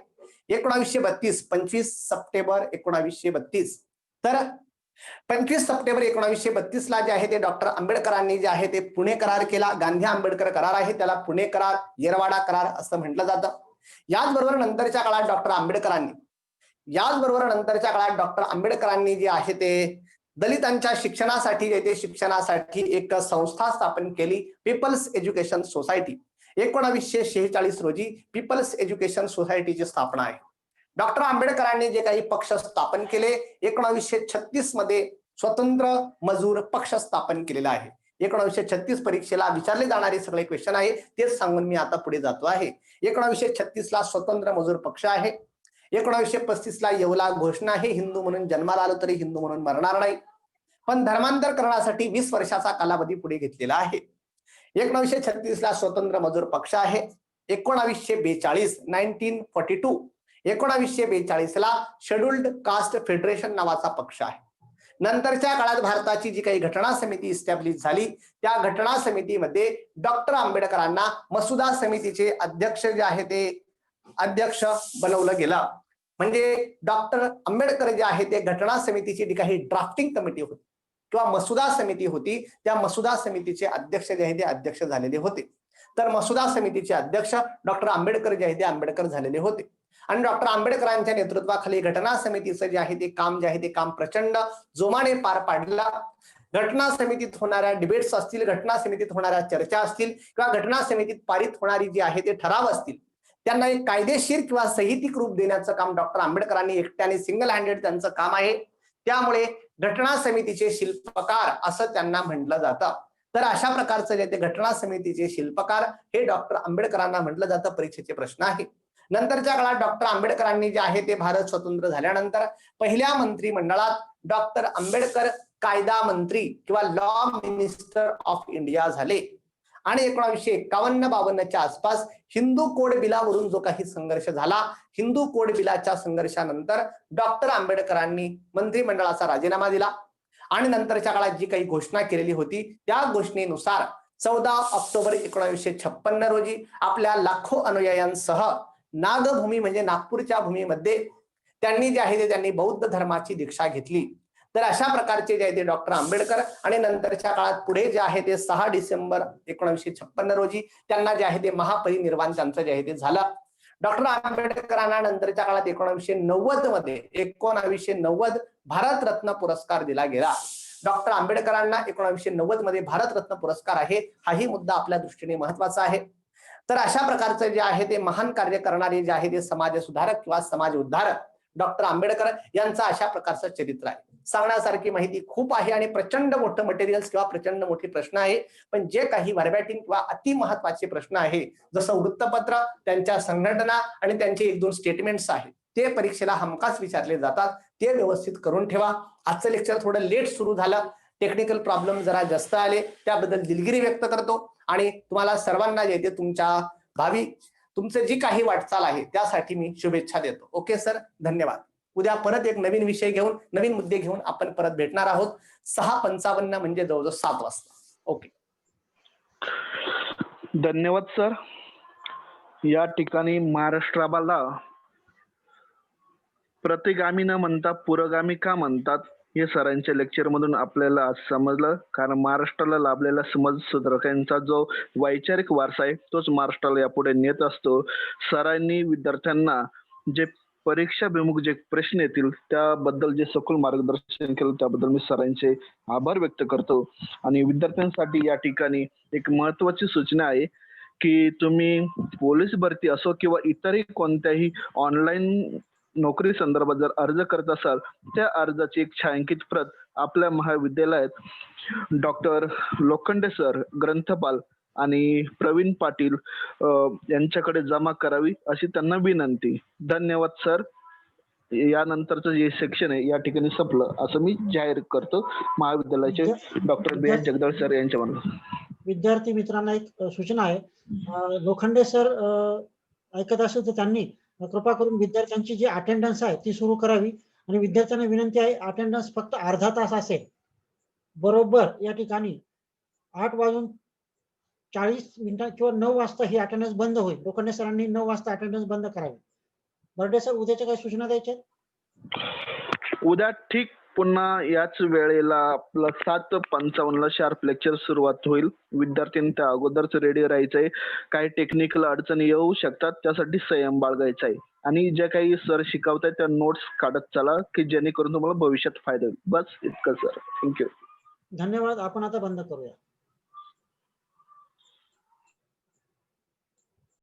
[SPEAKER 1] 1932 25 सप्टेंबर 1932. तर 25 सप्टेंबर 1932 ला जे आहे ते डॉक्टर आंबेडकरांनी जे आहे ते पुणे करार केला. गांधी आंबेडकर करार आहे, त्याला पुणे करार, येरवाडा करार असं म्हटलं जातं. याचबरोबर नंतरच्या काळात डॉक्टर आंबेडकरांनी जे आहे ते दलितांच्या शिक्षणासाठी एक संस्था स्थापन केली, पीपल्स एज्युकेशन सोसायटी. 1946 रोजी पीपल्स एज्युकेशन सोसायटीची स्थापना आहे. डॉक्टर आंबेडकरांनी जे काही पक्ष स्थापन केले, 1936 मध्ये स्वतंत्र मजूर पक्ष स्थापन केलेला आहे. 1936 परीक्षेला विचारले जाणारे सगळे क्वेश्चन आहे तेच सांगून मी आता पुढे जातो आहे. 1936 ला स्वतंत्र मजूर पक्ष आहे. 1935 ला येवला घोषणा आहे, हिंदू म्हणून जन्माला आलो तरी हिंदू म्हणून मरणार नाही. पण धर्मांतर करण्यासाठी 20 वर्षाचा कालावधी पुढे घेतलेला आहे. 1936 ला स्वतंत्र मजूर पक्ष आहे. 1942 1942 ला शेड्युल्ड कास्ट फेडरेशन नावाचा पक्ष आहे. नंतरच्या काळात भारताची जी काही घटना समिती इस्टॅब्लिश झाली, त्या घटना समितीमध्ये डॉक्टर आंबेडकरांना मसुदा समितीचे अध्यक्ष जे आहे ते अध्यक्ष बनवलं गेलं. म्हणजे डॉक्टर आंबेडकर जे आहे ते घटना समितीची जी काही ड्राफ्टिंग कमिटी होती किंवा मसुदा समिती होती, त्या मसुदा समितीचे अध्यक्ष जे आहे ते अध्यक्ष झालेले होते. तर मसुदा समितीचे अध्यक्ष डॉक्टर आंबेडकर जे आहे ते आंबेडकर झालेले होते. आणि डॉक्टर आंबेडकरांच्या नेतृत्वाखाली घटना समितीचं जे आहे ते काम प्रचंड जोमाने पार पाडलं. घटना समितीत होणाऱ्या डिबेट्स असतील, घटना समितीत होणाऱ्या चर्चा असतील किंवा घटना समितीत पारित होणारी जी आहे ते ठराव असतील, त्यांना एक कायदेशीर किंवा साहित्यिक रूप देण्याचं काम डॉक्टर आंबेडकरांनी एकट्याने सिंगल हँडेड त्यांचं काम आहे. त्यामुळे घटना समितीचे शिल्पकार असं त्यांना म्हटलं जातं. तर अशा प्रकारचं जे ते घटना समितीचे शिल्पकार हे डॉक्टर आंबेडकरांना म्हटलं जातं. परीक्षेचे प्रश्न आहे. नंतरच्या काळात डॉक्टर आंबेडकरांनी जे आहे ते भारत स्वतंत्र झाल्यानंतर पहिल्या मंत्रिमंडळात डॉक्टर आंबेडकर कायदा मंत्री किंवा लॉ मिनिस्टर ऑफ इंडिया झाले. आणि 1951-52च्या आसपास हिंदू कोड बिलावरून जो काही संघर्ष झाला, हिंदू कोड बिलाच्या संघर्षानंतर डॉक्टर आंबेडकरांनी मंत्रिमंडळाचा राजीनामा दिला आणि नंतरच्या काळात जी काही घोषणा केलेली होती त्या घोषणेनुसार 14 ऑक्टोबर 1956 रोजी आपल्या लाखो अनुयायांसह नागभूमी म्हणजे नागपूरच्या भूमीमध्ये त्यांनी जे आहे ते त्यांनी बौद्ध धर्माची दीक्षा घेतली. तर अशा प्रकारचे जे आहे ते डॉक्टर आंबेडकर आणि नंतरच्या काळात पुढे जे आहे ते 6 डिसेंबर 1956 रोजी त्यांना जे आहे ते महापरिनिर्वाण त्यांचं जे आहे ते झालं. डॉक्टर आंबेडकरांना नंतरच्या काळात 1990 भारतरत्न पुरस्कार दिला गेला. डॉक्टर आंबेडकरांना 1990 मध्ये भारतरत्न पुरस्कार आहे, हाही मुद्दा आपल्या दृष्टीने महत्वाचा आहे. तर अशा प्रकारचं जे आहे ते महान कार्य करणारे जे आहे ते समाज सुधारक किंवा समाज उद्धारक डॉक्टर आंबेडकर यांचं अशा प्रकारचं चरित्र आहे. सांगण्यासारखी माहिती खूप आहे आणि प्रचंड मोठं मटेरियल्स किंवा प्रचंड मोठे प्रश्न आहे. पण जे काही व्हर्बॅटिंग किंवा अति महत्वाचे प्रश्न आहे, जसं वृत्तपत्र, त्यांच्या संघटना आणि त्यांचे 1-2 स्टेटमेंट्स आहेत, ते परीक्षेला हमखास विचारले जातात. ते व्यवस्थित करून ठेवा. आजचं लेक्चर थोडं लेट सुरू झालं, टेक्निकल प्रॉब्लेम जरा जास्त आले, त्याबद्दल दिलगिरी व्यक्त करतो आणि तुम्हाला सर्वांना जे ते तुमच्या भावी तुमचं जी काही वाटचाल आहे त्यासाठी मी शुभेच्छा देतो. ओके सर, धन्यवाद. उद्या परत एक नवीन विषय घेऊन, नवीन मुद्दे घेऊन आपण परत भेटणार आहोत. 6:55 म्हणजे जवळजवळ 7 वाजता. ओके,
[SPEAKER 2] धन्यवाद सर. या ठिकाणी महाराष्ट्राला प्रतिगामी न म्हणता पुरोगामी का म्हणतात हे सरांच्या लेक्चर मधून आपल्याला आज समजलं. कारण महाराष्ट्राला लाभलेला समाज सुधारकांचा जो वैचारिक वारसा आहे तोच महाराष्ट्राला यापुढे नेत असतो. सरांनी विद्यार्थ्यांना जे परीक्षाभिमुख जे प्रश्न येतील त्याबद्दल जे सखोल मार्गदर्शन केलं त्याबद्दल मी सरांचे आभार व्यक्त करतो. आणि विद्यार्थ्यांसाठी या ठिकाणी एक महत्वाची सूचना आहे की तुम्ही पोलीस भरती असो किंवा इतरही कोणत्याही ऑनलाईन नोकरी संदर्भात जर अर्ज करत असाल, त्या अर्जाची एक छायांकित प्रत आपल्या महाविद्यालयात डॉक्टर लोखंडे सर, ग्रंथपाल आणि प्रवीण पाटील यांच्याकडे जमा करावी अशी त्यांना विनंती. धन्यवाद सर. यानंतरचं जे सेक्शन आहे या ठिकाणी संपलं असं मी जाहीर करतो. महाविद्यालयाचे डॉक्टर बी एस जगदाळ सर यांच्या म्हणून
[SPEAKER 3] विद्यार्थी मित्रांना एक सूचना आहे. लोखंडे सर ऐकत असेल तर त्यांनी कृपा करून विद्यार्थ्यांची जी अटेंडन्स आहे ती सुरू करावी आणि विद्यार्थ्यांना विनंती आहे अटेंडन्स फक्त अर्धा तास असेल. बरोबर या ठिकाणी 8:40 किंवा 9 वाजता ही अटेंडन्स बंद होईल. लोखंडे सरांनी 9 वाजता अटेंडन्स बंद करावी. बर्डे सर, उद्याच्या काही सूचना द्यायच्या?
[SPEAKER 2] उद्या ठीक पुन्हा याच वेळेला आपलं 7:55 शार्प लेक्चर सुरुवात होईल. विद्यार्थ्यांनी त्या अगोदरच रेडी राहायचंय. काही टेक्निकल अडचणी येऊ शकतात, त्यासाठी संयम बाळगायचा आहे. आणि जे काही सर शिकवतायत त्या नोट्स काढत चला की जेणेकरून तुम्हाला भविष्यात फायदा होईल. बस इतकं सर. थँक्यू.
[SPEAKER 3] धन्यवाद. आपण आता बंद करूया.